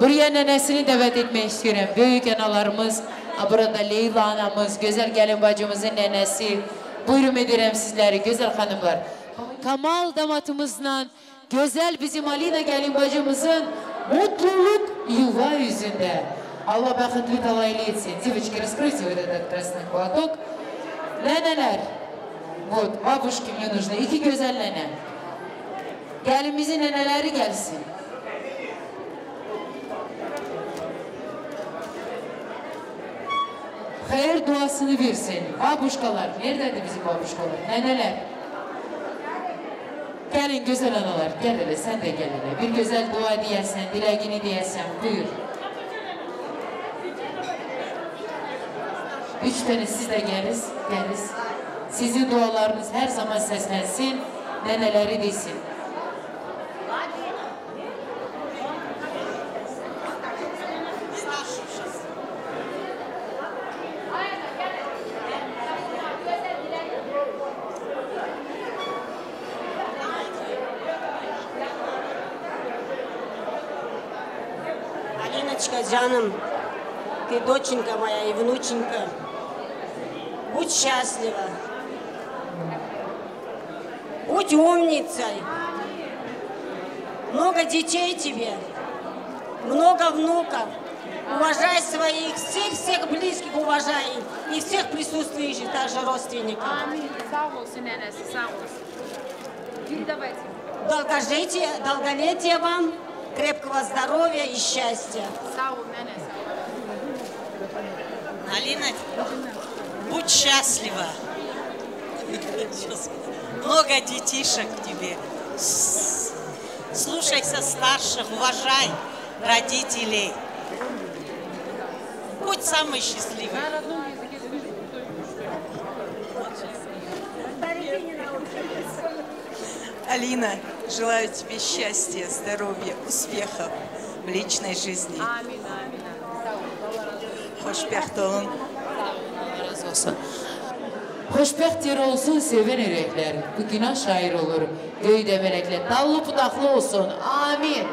Buraya nenesini davet etmek istiyorum. Büyük analarımız, burada Leyla anamız, güzel gelin bacımızın nenesi. Buyurun ediyorum sizleri, güzel hanımlar. Kamal damatımızla, güzel bizim Alina gelin bacımızın mutluluk yuva yüzünde. Allah bakıtlı talaylı etsin. Девочки, раскройте вот этот красный платок. Neneler. Вот, бабушки мне нужны. İki güzel nene. Gelinimizin neneleri gelsin. Hayır duasını versin. Babuşkalar. Neredeydi bizim babuşkalar? Neneler. Gelin güzel analar. Gel hele sen de gel hele. Bir güzel dua diyesen, dileğini diyesen. Buyur. 3 tane siz de geliz. Sizin dualarınız her zaman seslensin. Neneleri desin. Алиночка, Жаном, ты доченька моя и внученька. Будь счастлива. Будь умницей. Много детей тебе. Много внуков. Уважай своих, всех близких уважай. И всех присутствующих, также родственников. Аминь. Sağ olsun nenesi, sağ olsun. Передавайте. Долгожития, долголетия вам, крепкого здоровья и счастья. Алина, будь счастлива. Много детишек тебе. Слушайся старших, уважай родителей. Будь самый счастливый. Алина, желаю тебе счастья, здоровья, успехов в личной жизни. Hoşbext olun. Razı olsun. Hoşbext yer olsun, seven yürekler. Bu günah şair olur. Göğde melekler. Dallı budaklı olsun. Amin.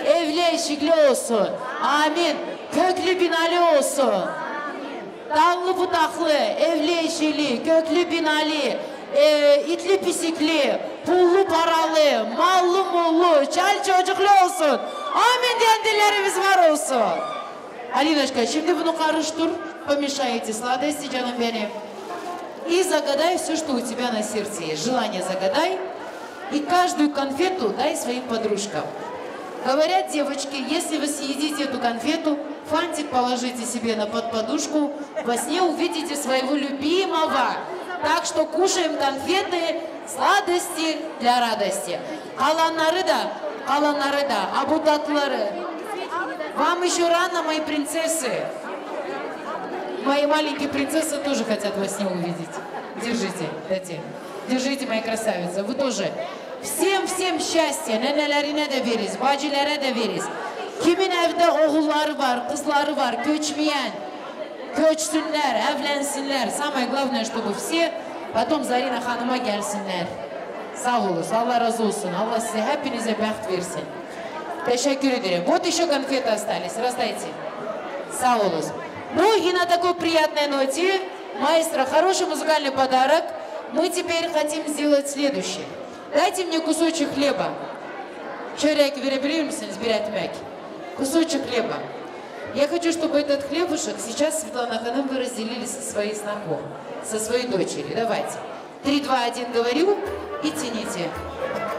Evli eşikli olsun. Amin. Köklü binalı olsun. Dallı budaklı, evli eşikli, köklü binalı, itli pisikli, pullu paralı, mallı mullu, çal çocuklu olsun. Amin diyen dillerimiz var olsun. Алиночка, şimdi bunu karıştır, помешай эти сладости, canım benim. И загадай все, что у тебя на сердце есть. Желание загадай. И каждую конфету дай своим подружкам. Говорят девочки, если вы съедите эту конфету, фантик положите себе на подподушку, во сне увидите своего любимого. Так что кушаем конфеты, сладости для радости. Kalanları da, а bu tatlıları. Вам еще рано, мои принцессы. Мои маленькие принцессы тоже хотят во сне увидеть. Держите, дайте. Держите, мои красавицы. Вы тоже. Всем счастья. Nenelerine de veririz, bacilere de veririz. Kimin evde oğulları var, kızları var, göçmeyen. Göçsünler, evlensinler. Самое главное, чтобы все потом Zarina Hanım'a gelsinler. Sağ olun, Allah razı olsun. Allah size hepinize baht versin. Teşekkür ederim. Вот еще конфеты остались. Раздайте. Сау olun. Ну и на такой приятной ноте, маэстро, хороший музыкальный подарок. Мы теперь хотим сделать следующее. Дайте мне кусочек хлеба. Çörek verebilir misiniz? Bir ekmek. Кусочек хлеба. Я хочу, чтобы этот хлебушек сейчас, Светлана Ханым, вы разделили со своей знакомой, со своей дочерью. Давайте. 3, 2, 1 говорю и тяните.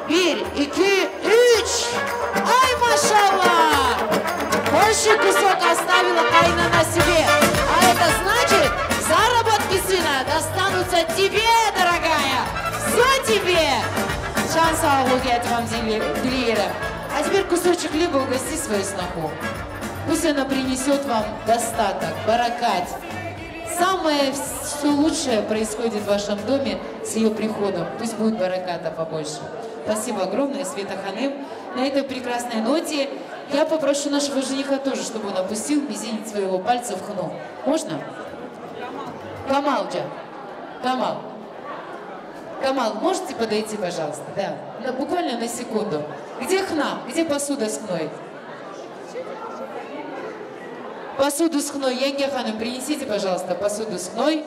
1, 2, 3. Ай, машаллах! Большой кусок оставила кайнана себе. А это значит, заработки сына достанутся тебе, дорогая. Все тебе. Şans sağlığı вам dileyerek. А А теперь кусочек хлеба угости свою сноху. Пусть она принесет вам достаток, баракать. Самое все лучшее происходит в вашем доме с ее приходом. Пусть будет бараката побольше. Спасибо огромное, Света Ханым. На этой прекрасной ноте я попрошу нашего жениха тоже, чтобы он опустил мизинец своего пальца в хну. Можно? Камалджа. Камал. Камал, можете подойти, пожалуйста? Да. Буквально на секунду. Где хна? Где посуда с хной? Посуду с хной. Янге Ханым, принесите, пожалуйста, посуду с хной.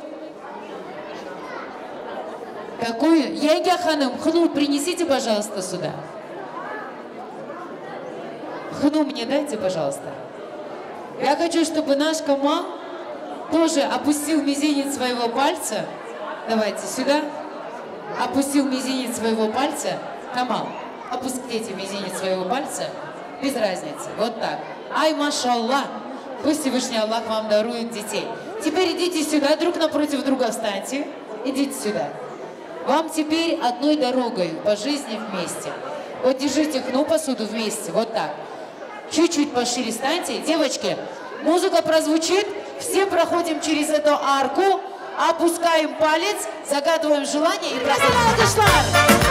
Какую? Янге Ханым, хну принесите, пожалуйста, сюда. Хну мне дайте, пожалуйста. Я хочу, чтобы наш Камал тоже опустил мизинец своего пальца. Давайте сюда. Опустил мизинец своего пальца. Камал, опустите мизинец своего пальца. Без разницы. Вот так. Ай, машаллах. Пусть Всевышний Аллах вам дарует детей. Теперь идите сюда, друг напротив друга встаньте. Идите сюда. Вам теперь одной дорогой по жизни вместе. Вот держите хну, посуду вместе. Вот так. Чуть-чуть пошире станьте. Девочки, музыка прозвучит. Все проходим через эту арку. Опускаем палец, загадываем желание и проходим.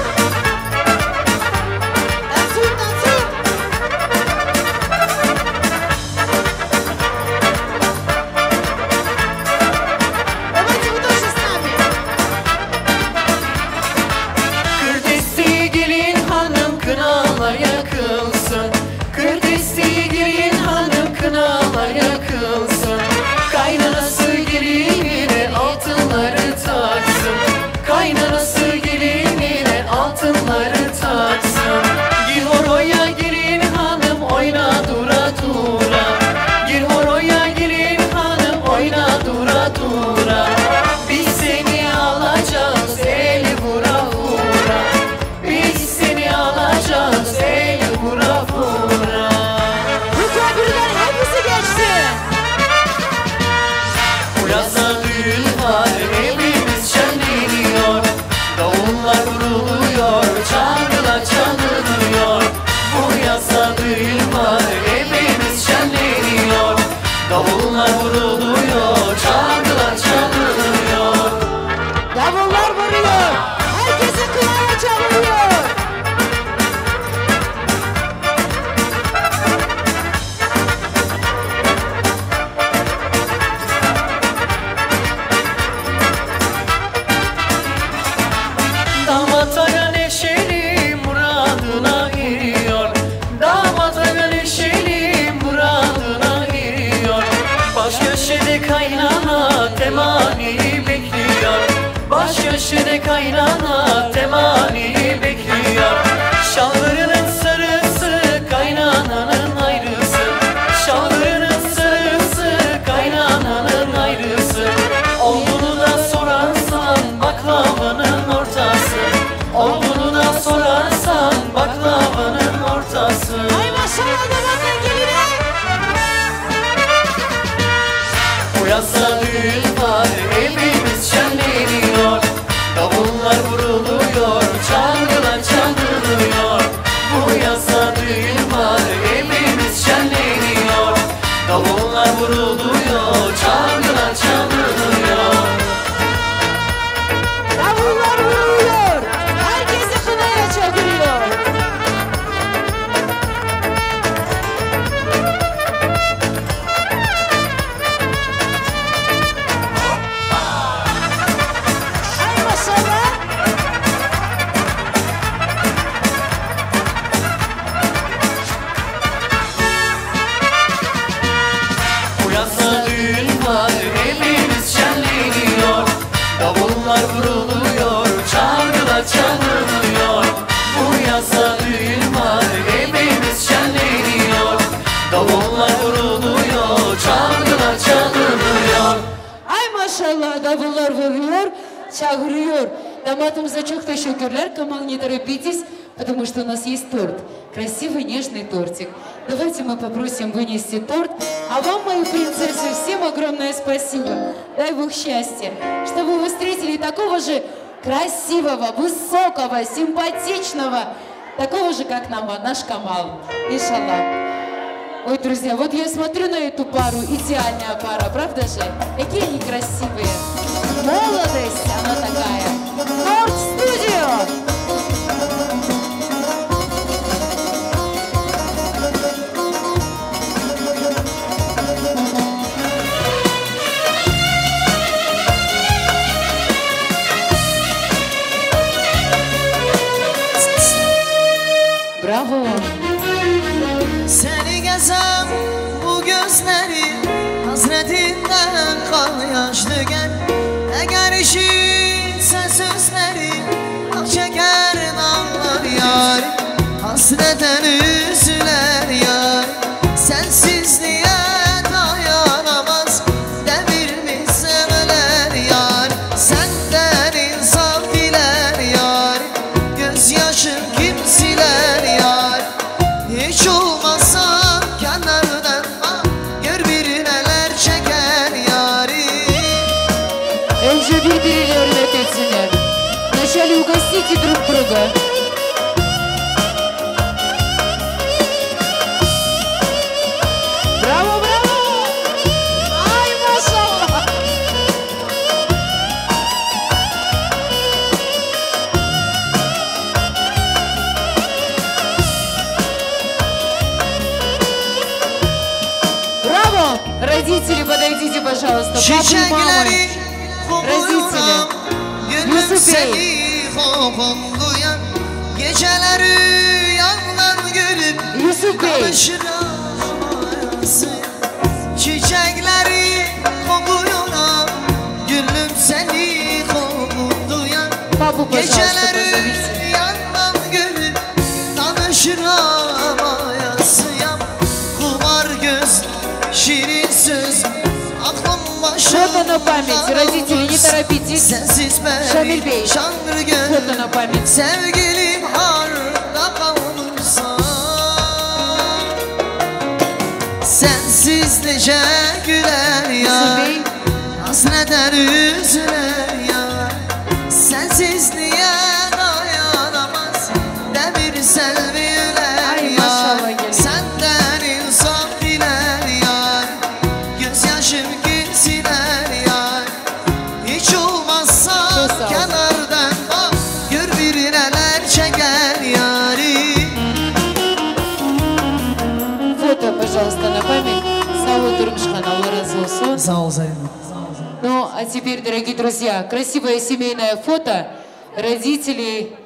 Kaynanası gelinine altınları taksın. Gir horoya gelin hanım oyna dura dura. Gir horoya gelin hanım oyna dura dura. Biz seni alacağız el vura vura. Biz seni alacağız el vura vura. Mükemmel'den hepsi geçti. Bu yazda düğün var evimiz şenleniyor. Davullar vuruluyor, çalgılar çalınıyor. Bu yazda düğün var evimiz şenleniyor. Davullar vuruluyor, çalgılar çalınıyor. Davullar vuruyor. Herkesi kınaya çağırıyor. Damat aga neşeli muradına eriyor. Damat aga neşeli muradına eriyor. Baş köşede kaynana temaniyi bekliyor. Baş köşede kaynana temaniyi bekliyor. Şalvarının sarısı kaynananın ayrısı. Şalvarının sarısı kaynananın ayrısı. Olduğunu da sorarsan baklavanın ortası. Olduğunu da sorarsan baklavanın ortası. Ay maşallah damatın geline. Bu yazda düğün var evimiz şenleniyor. Davullar vuruluyor, çalgılar çalınıyor. Bu yazda düğün var evimiz şenleniyor. Davullar vuruluyor, çalgılar çalınıyor. Davullar vuruyor. Herkesi kınaya çağırıyor. Ay maşallah. Bu yazda düğün var evimiz şenleniyor. Davullar vuruluyor, çalgılar çalınıyor. Bu yazda düğün var evimiz şenleniyor. Davullar vuruluyor, çalgılar çalınıyor. Ay maşallah davullar vuruyor, çağırıyor. Даматımıza çok teşekkürler. Камал, не торопитесь, потому что у нас есть торт. Красивый, нежный тортик. Давайте мы попросим вынести торт. А вам, мои принцессы, всем огромное спасибо. Дай Бог счастья, чтобы вы встретили такого же красивого, высокого, симпатичного, такого же, как наш Камал. Иншаллах. Ой, друзья, вот я смотрю на эту пару, идеальная пара, правда же? Какие они красивые. Молодость, она такая. Форд Студио! Bravo. Seni gezen bu gözleri hasretinden kan yaş döken. Eğer işitse sözleri ah çeker dağlar yar. Hasreten üzüler yar. Sensizliğe dayanamaz devirmiş seveler yar. Senden insaf diler yar. Gözyaşın kim siler yar. Hiç olmazsa kenardan bak, gör bir neler çeker yari. Önce birbiriyle hürmet etsinler. Вначале угостите друг друга. Браво, браво! Ай, машаллах! Браво! Родители, подойдите, пожалуйста. Папа и мама. Родители. Yusuf Bey. Geceleri yanlar görüp Yusuf Bey. Çiçekleri kokuyana gülüm seni kokuduyan. Geceleri yanlar görüp tanışıram ayasıyam. Kumar göz, şirin söz, aklım başım. Фото на память, родители, не торопитесь. Шамиль Бей, фото на память. Sevgilim harda kalmışsa sensiz nece güler ya. Hasreder üzüler ya. Sensizliğe dayanamaz demir selviler ya. Senden insaf diler ya. Gözyaşım gül siler ya. Hiç olmazsa kenardan bak, gör bir neler çeker yari. Фото, пожалуйста, на память. Сау Турмшхан, Алла разы olsun. Sağ ol Zaynab. Ну, а теперь, дорогие друзья, красивое семейное фото родителей,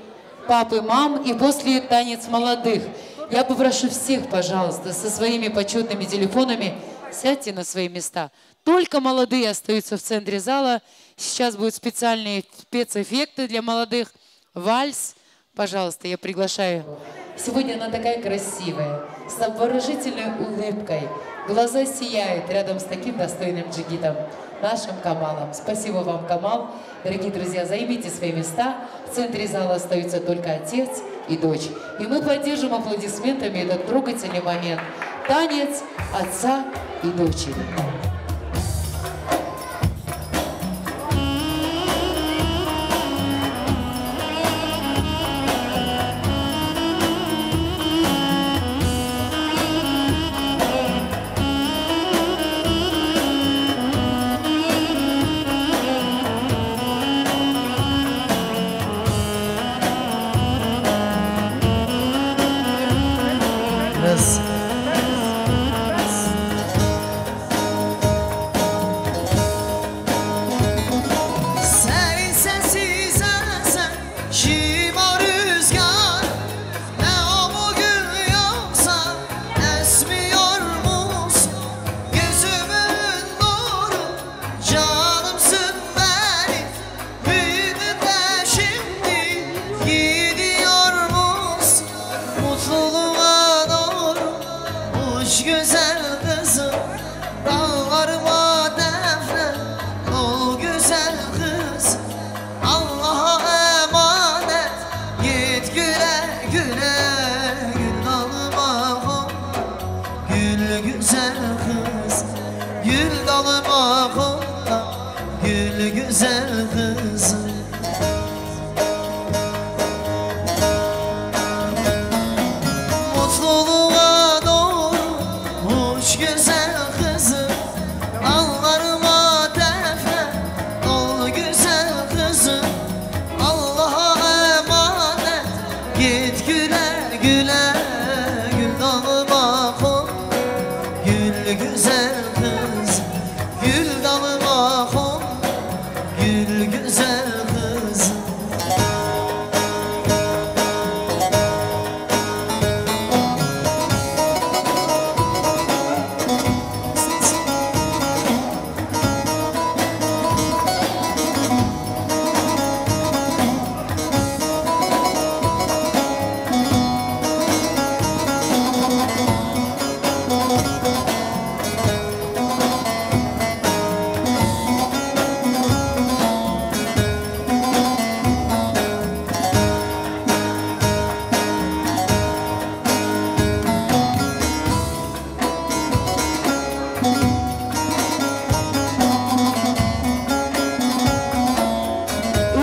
папы, мам и после танец молодых. Я попрошу всех, пожалуйста, со своими почетными телефонами сядьте на свои места. Только молодые остаются в центре зала. Сейчас будут специальные спецэффекты для молодых. Вальс. Пожалуйста, я приглашаю. Сегодня она такая красивая, с обворожительной улыбкой. Глаза сияют рядом с таким достойным джигитом, нашим Камалом. Спасибо вам, Камал. Дорогие друзья, займите свои места. В центре зала остаются только отец и дочь. И мы поддержим аплодисментами этот трогательный момент. Танец отца и дочери. Biraz senin sensiz esen şima rüzgar. Ne o bugün yoksa esmiyor musun? Gözümün nuru canımsın benim. Büyüdü de şimdi gidiyor musun? Mutluluğa doğru uç güzel kızım. Dağlarıma defne ol güzel kız. Allah'a emanet git güle güle. Gül dalıma kon gül güzel kız. Gül dalıma kon gül güzel kızım. gül güzel kız. Gül dalıma kon, gül güzel kız.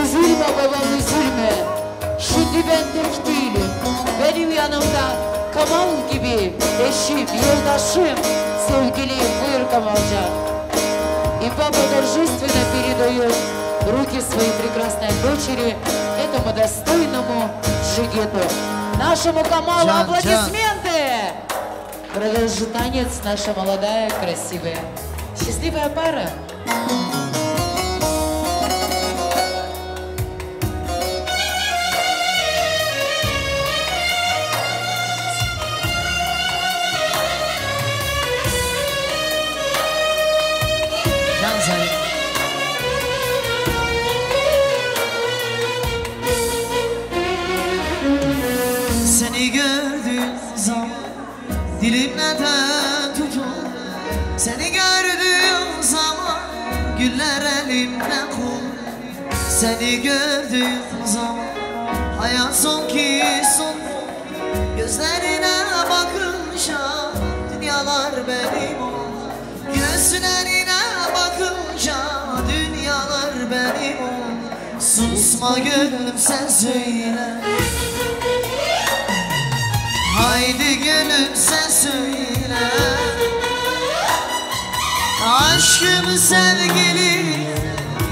Üzülme babam üzülme. Şimdi ben tek değilim. Benim yanımda Kamal gibi eşim, yolдашим, sevgilim. Buyur, Камалжан. И папа торжественно передает руки своей прекрасной дочери, этому достойному жигиту. Нашему Камалу Жан, аплодисменты! Продолжит танец наша молодая, красивая, счастливая пара. Can sen. Seni gördüğüm zaman dilim neden tutulur? Seni gördüğüm zaman güller elimden kul. Seni gördüğüm zaman hayat son ki son. Gözlerine bakınca dünyalar benim olur. Gözlerine bakınca dünyalar benim olur. Susma gönlüm sen söyle. Haydi gönlüm sen söyle. Aşkımı sevgili,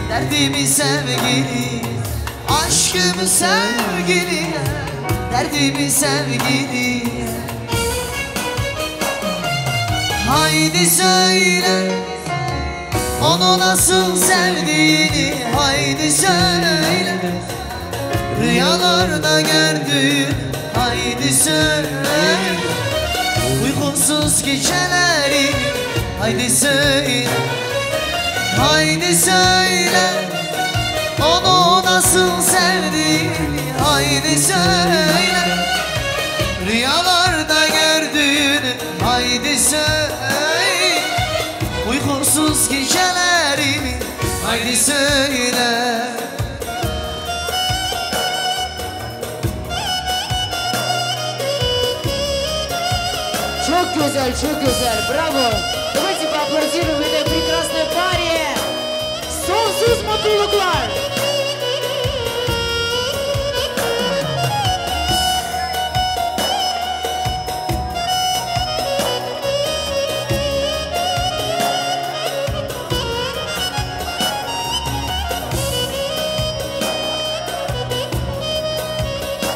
derdimi sevgili. Aşkımı sevgili, derdimi sevgili. Haydi söyle, onu nasıl sevdiğini. Haydi söyle, rüyalarda gördüğün. Haydi söyle, uykusuz geceleri. Haydi söyle, haydi söyle, onu nasıl sevdiğini. Haydi söyle, rüyalarda gördüğünü. Haydi söyle, uykusuz gecelerimi. Haydi söyle. Çok güzel, çok güzel. Браво! Давайте поаплодируем этой прекрасной паре. Sonsuz mutluluklar.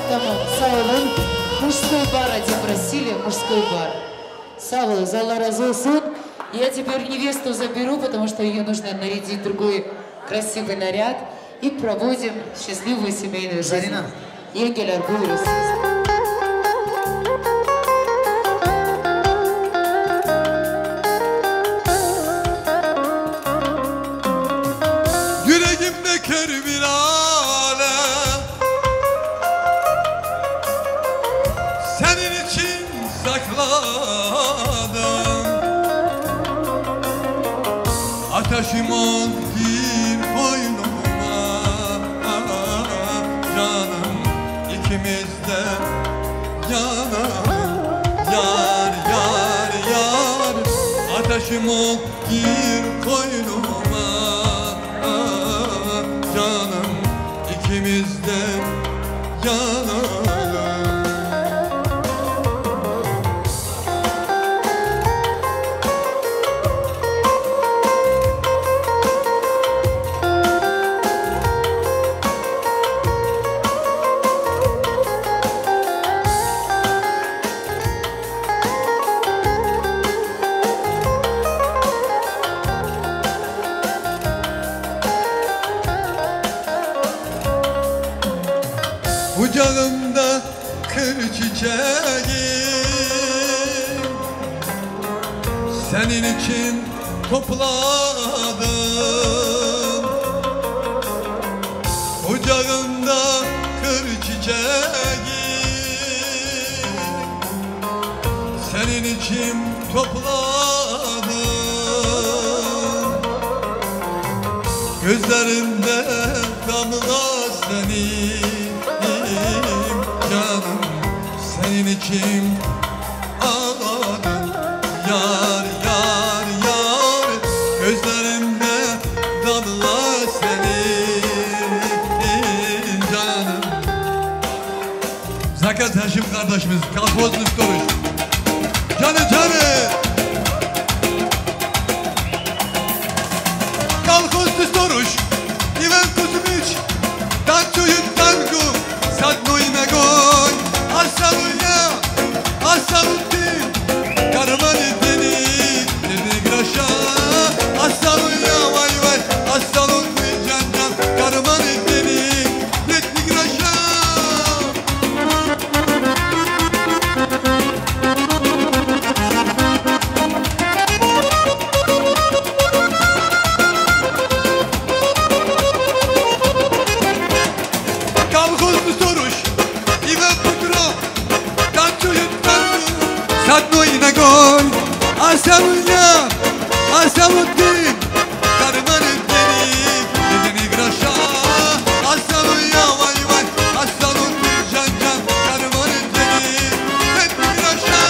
Tamam, sağ olun. Мужской бар один просили, мужской бар. Sağ olun, Allah razı olsun. Я теперь невесту заберу, потому что ее нужно нарядить в другой красивый наряд. И проводим счастливую семейную жизнь. Еңгелер, buyurun siz. Yüreğimde kör bir alem, senin için sakladım. Ateşim ol gir boynuma, canım ikimizde yana. Yar yar yar, ateşim ol gir koynuma, canım ikimizde yana. Ocağımda kır çiçeğim senin için topladım. Ocağımda kır çiçeğim senin için topladım. Gözlerinde damla senin canım, senin için ağladım. Yar yar yar, gözlerimde damla senin canım. Zakat Haşim kardeşimiz, Kalkozlu Storuş. Canı canı. Kalkozlu Storuş. Ivan Kuzmić, tancuju tango, sad no ime goj. A samo ja, a samo ti, karmani teni, ne graša. A samo ja, vaj vaj, a samo ti, džan džan, karmani teni, ne graša. Sadno ina goj, a samo ja, a samo ti, karmani teni, ne graša. A samo ja, vaj vaj, a samo ti, džan džan, karmani teni, ne graša.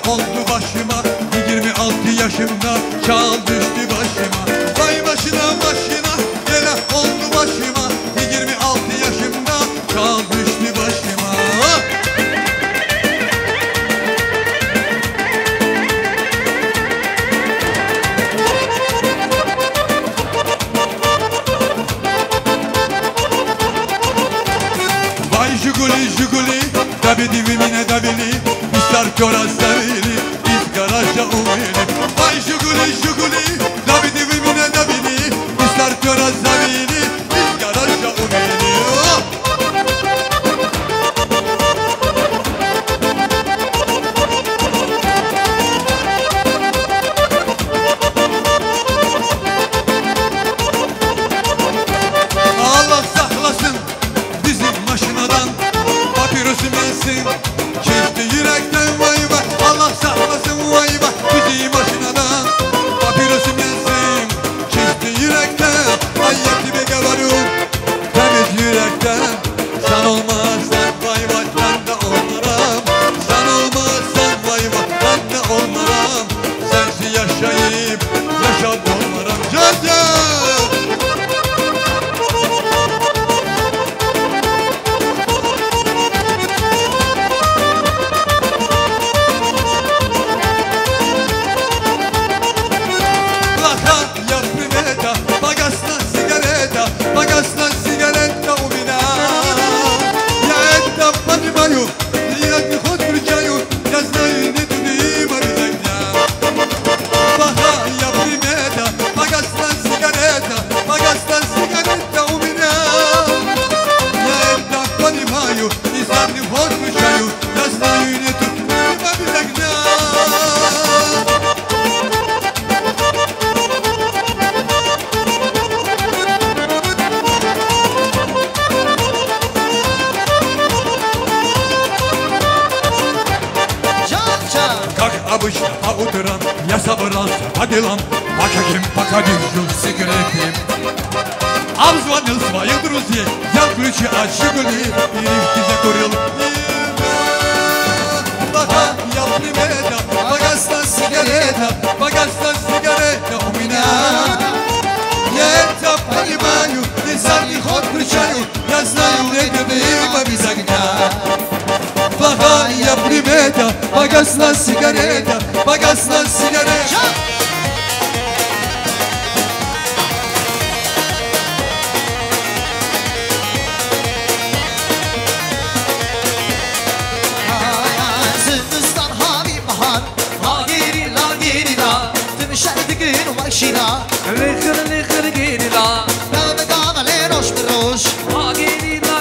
Oldu başıma 26 yaşımda çal düştü başıma. Vay başına başına gele oldu başıma 26 yaşımda çal düştü başıma. Vay juguli juguli davidi vimine davili Kora sevili, iz garaja uvili. Vay juguli juguli, davidi vimine davili, izler kora sevili, iz garaja uvili. Allah saklasın bizim maşinadan, papirosum yensin, çekti yürekten. Allah saklasın vay vay bizi başına da papirosum yensin, çizdi yürekte ay обычно по утрам я собрался по делам, пока держу сигареты. Обзвонил своих друзей, взял ключи от Жигули и рифки закурил. Я примета, погасла сигарета у меня. Я это понимаю, и задний ход включаю. Я знаю, это дыма без огня. Плохая примета, погасла сигарета. لخر گیری لا دم قابلی روش بروش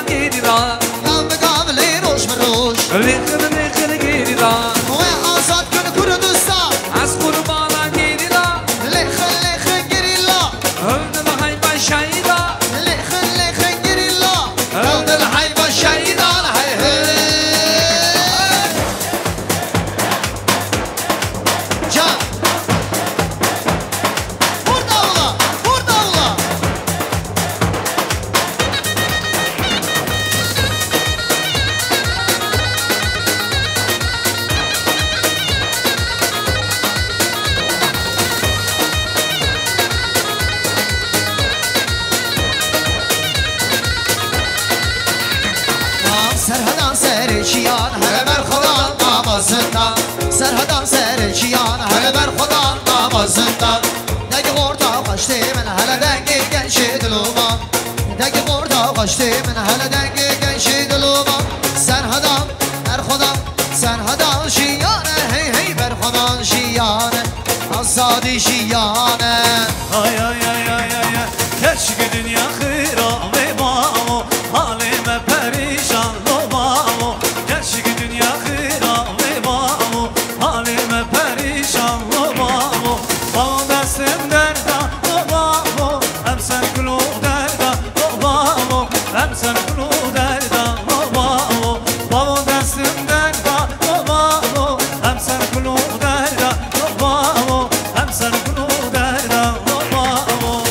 گیری لا دم قابلی روش بروش لخر گیری لا و آزاد کن کردستان از قربانا گیری لا لخر گیری لا هندل حیبا شهیدا لخر گیری لا هندل حیبا شهیدا سرهدان سر چیان هل بر خدا نامازنdan دگه خوردا قاشتی من هل دنگی گنشی دلوما دگه خوردا قاشتی من هل دنگی گنشی دلوما سرهدان بر خدا سرهدان شیانه هی هی بر خدا شیانه آزادی شیانه ay ay ay ay ay keşke dünya khira ve mamo halime perişan olmamo keşke dünya khira ve mamo halime perişan olmamo bana dersin derda olmamo hem sen kulu derda olmamo hem sen kulu derda olmamo bana dersin derda olmamo hem sen kulu derda olmamo hem sen kulu derda olmamo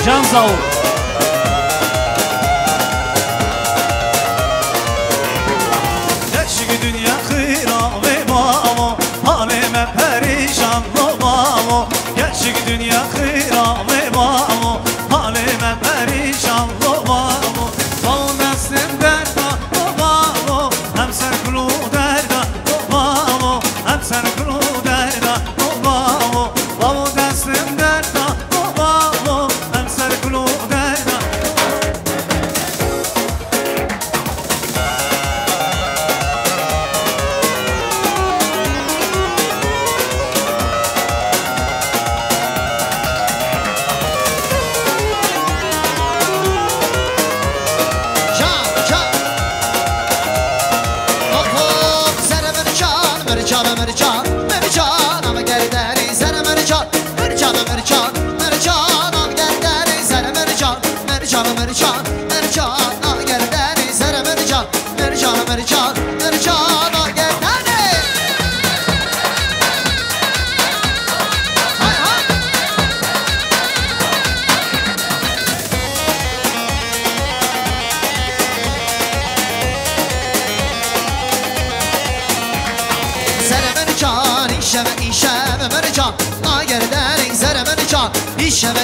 Can sağ ol. Keşke dünya khira ve mamo halime perişan olmamo keşke dünya khira ve mamo halime perişan olmamo bana dersin derda olmamo hem sen kulu derda olmamo hem sen kulu derda olmamo bana dersin derda olmamo hem sen kulu derda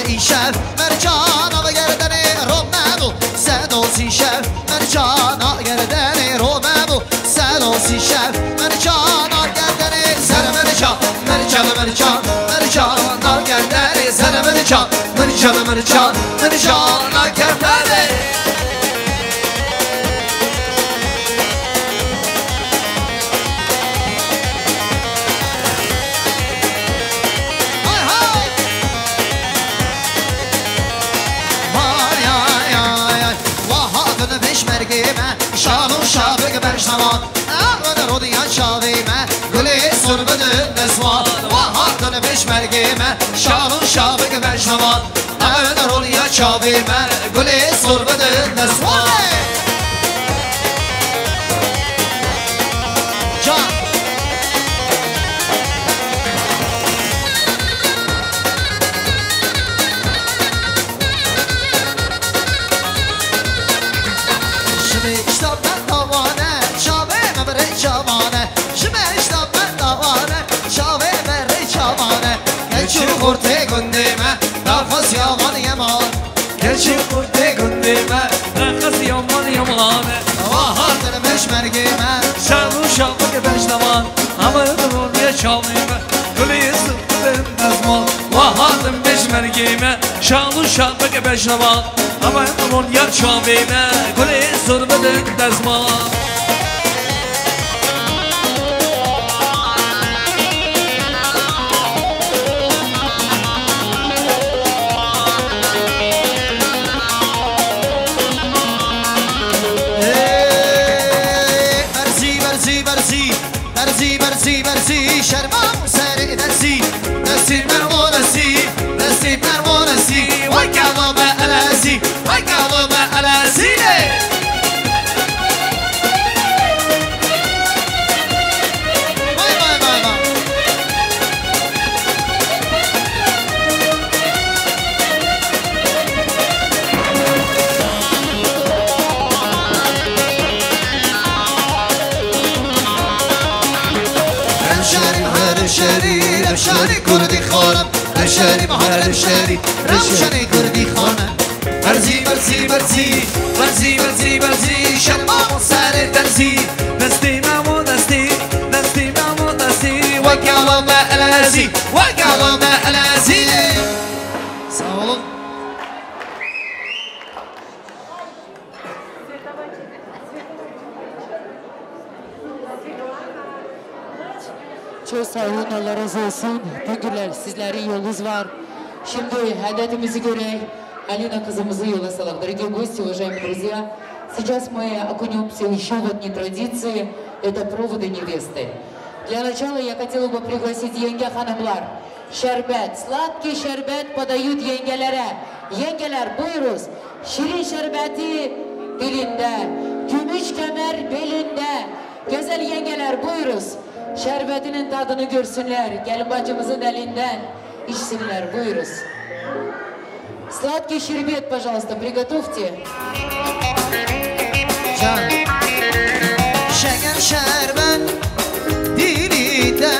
İşev mercana gerdeni romedu sedosi şev mercana gerdeni romedu sedosi şev mercana gerdeni ser mercan mercana gerdeni ser mercan mercana gerdeni شانو شابق برشنوان آمد رودیان شاویمه گلی سربدن نزوان و هاتن peşmergime Şanın şabık mecnaman Ağlar ol ya çavime Gülü sorbedin desman Can Şimdi işte ben tavane Çavime beri çavane Şimdi işte ben tavane Çavime beri çavane Geçir kurte gündeme Nefes yaman yaman Geçir kurte gündeme Nefes yaman yaman Vahardır peşmergime Şanlı şabık beşnaman Ağlar ol ya çavime Gülü sorbedin desman Vahardım peşmergime Şanlı şabık beşnaman Ağlar ol ya çavime Gülü sorbedin desman برزی شرمم سر دستی دستی مرمونسی دستی مرمونسی وای کلام الازی وای کلام الازی وای وای وای وای شری رمشانی کردی خانم رمشانی محل رمشانی رمشانی کردی خانم برزی برزی برزی برزی برزی برزی شلمام سر درزی دستی مامو دستی دستی مامو دستی و کلام الازی و کلام الازی sağ olun. Çok sağ olun, Allah razı olsun. Teşekkürler, sizlerin yolunuz var. Şimdi adetimizi göre Алина кызымызы yola салам. Дорогие гости, уважаемые друзья, сейчас мы окунемся еще в одни традиции, это проводы невесты. Для начала я хотела бы пригласить yenge hanımlar. Şerbet, sladkий şerbet подают yengelere. Yengeler buyuruz. Şirin şerbeti dilinde, gümüş kemer belinde. Güzel yengeler buyuruz. Şerbetinin tadını görsünler. Gelin bacımızın elinden içsinler. Buyuruz. Сладкий щербет, пожалуйста, приготовьте. Şeker şerbet dilinde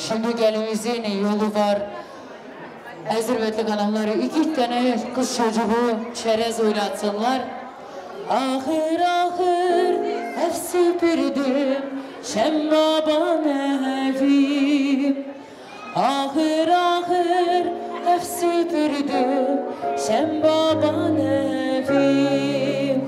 Şimdi gelinimizin yolu var. Ezirvetli hanımları 2 tane kız çocuğu çerez oynatsınlar. Ahır ahır ev süpürdüm Şem baban evim. Ahır ahır ev süpürdüm Şem baban evim.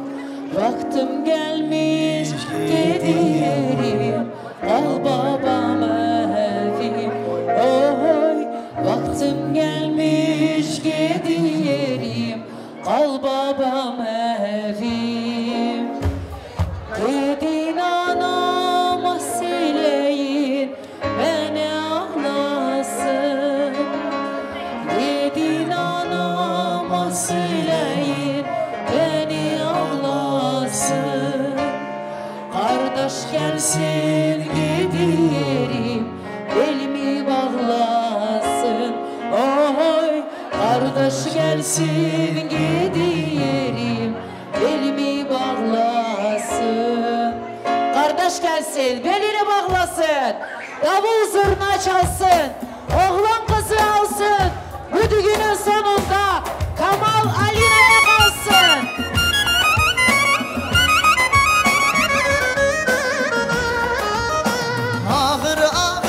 Vaktim gelmiş gidiyorum Al babam evim. Oy vaktim gelmiş gidiyorum Al babam evim. Dedin anama söyleyin beni ağlasın. Dedin anama söyleyin beni ağlasın. Kardeş gelsin gidiyorum elimi bağlasın. Oy kardeş gelsin gidiyorum elimi bağlasın. Kardeş gelsin belini bağlasın. Davul zurna çalsın. Oğlan kızı alsın. Bu düğünün sonunda Kamal Alina'ya kalsın. Ağır ağır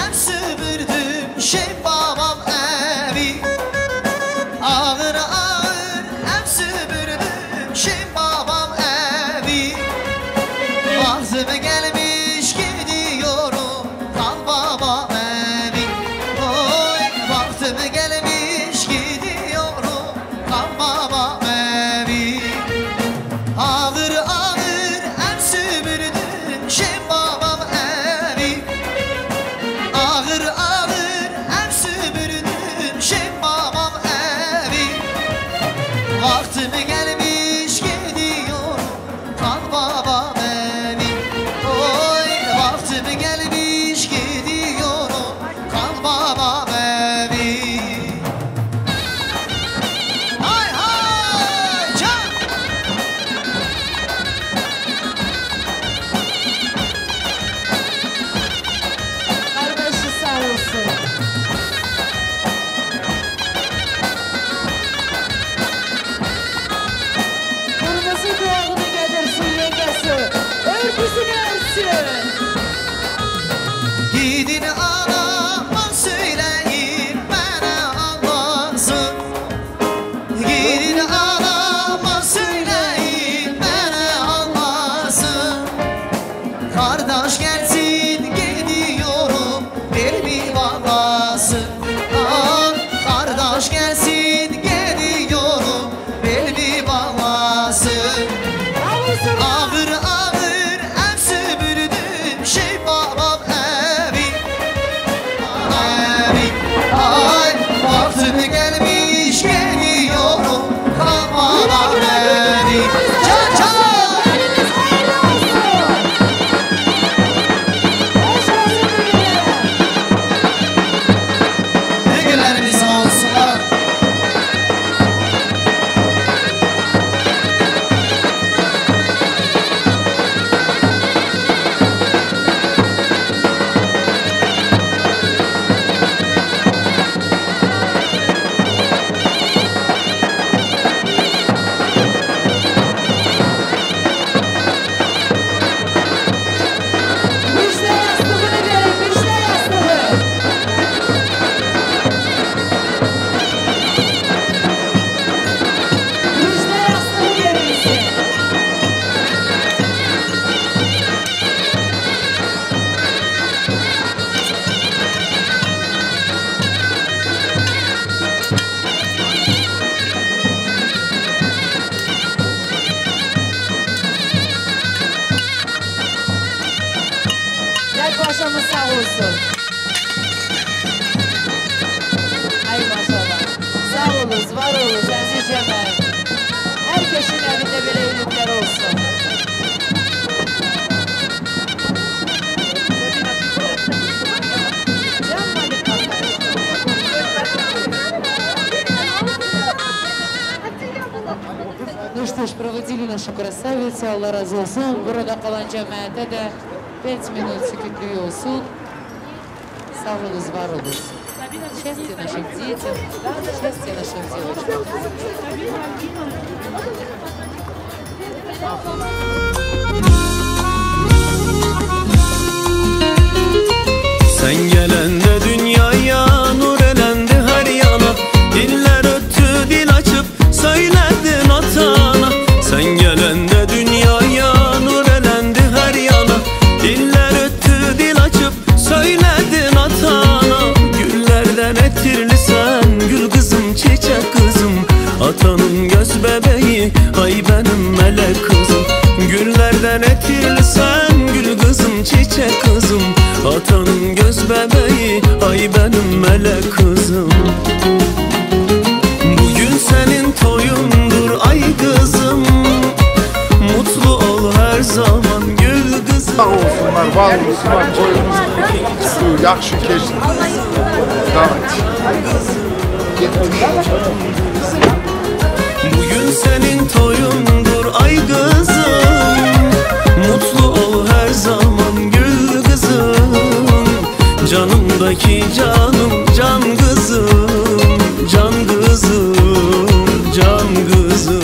ev süpürdüm Şem babam evi. Gidin anama söyleyin bana Allah'sın. Gidin anama söyleyin bana Allah'sın. Kardeş gelsin gidiyorum bir babası. Kardeş gelsin gidiyorum bir babası. Ağır ağır ev süpürdüm şey babam evi. Ay vaktim gelmiş geliyorum kalmadan evi. Can can. Ne günlerimiz olsunlar. Gel paşamız sağ olsun. Ay maşallah. Sağ olunuz, var olunuz aziz cemaat. Herkesin evinde böyle ürünler olsun. Ну что ж, проводили нашу красавицу, Алла разы olsun. Burada kalan cemaate de 5 минут секретарю olsun. Sağ olunuz, var olunuz. Счастья нашим детям, счастья нашим девочкам. Sen gelende dünyaya nur elendi her yana. Diller öttü dil açıp söyledin atana. Sen gelende dünyaya nur elendi her yana. Diller öttü dil açıp söyledin atana. Güllerden etirli sen gül kızım çiçek kızım. Atanın göz bebeği ay benim melek kızım. Güllerden etirli sen gül kızım çiçek kızım. Atanın göz bebeği ay benim melek kızım. Bugün senin toyundur ay kızım. Mutlu ol her zaman gül kızım. Sağ olsunlar, var olsunlar, toyunuz yaxşı keçdi. Bugün senin toyundur ay kızım. Mutlu ol her zaman gül kızım. Canımdaki canım can kızım. Can kızım, can kızım.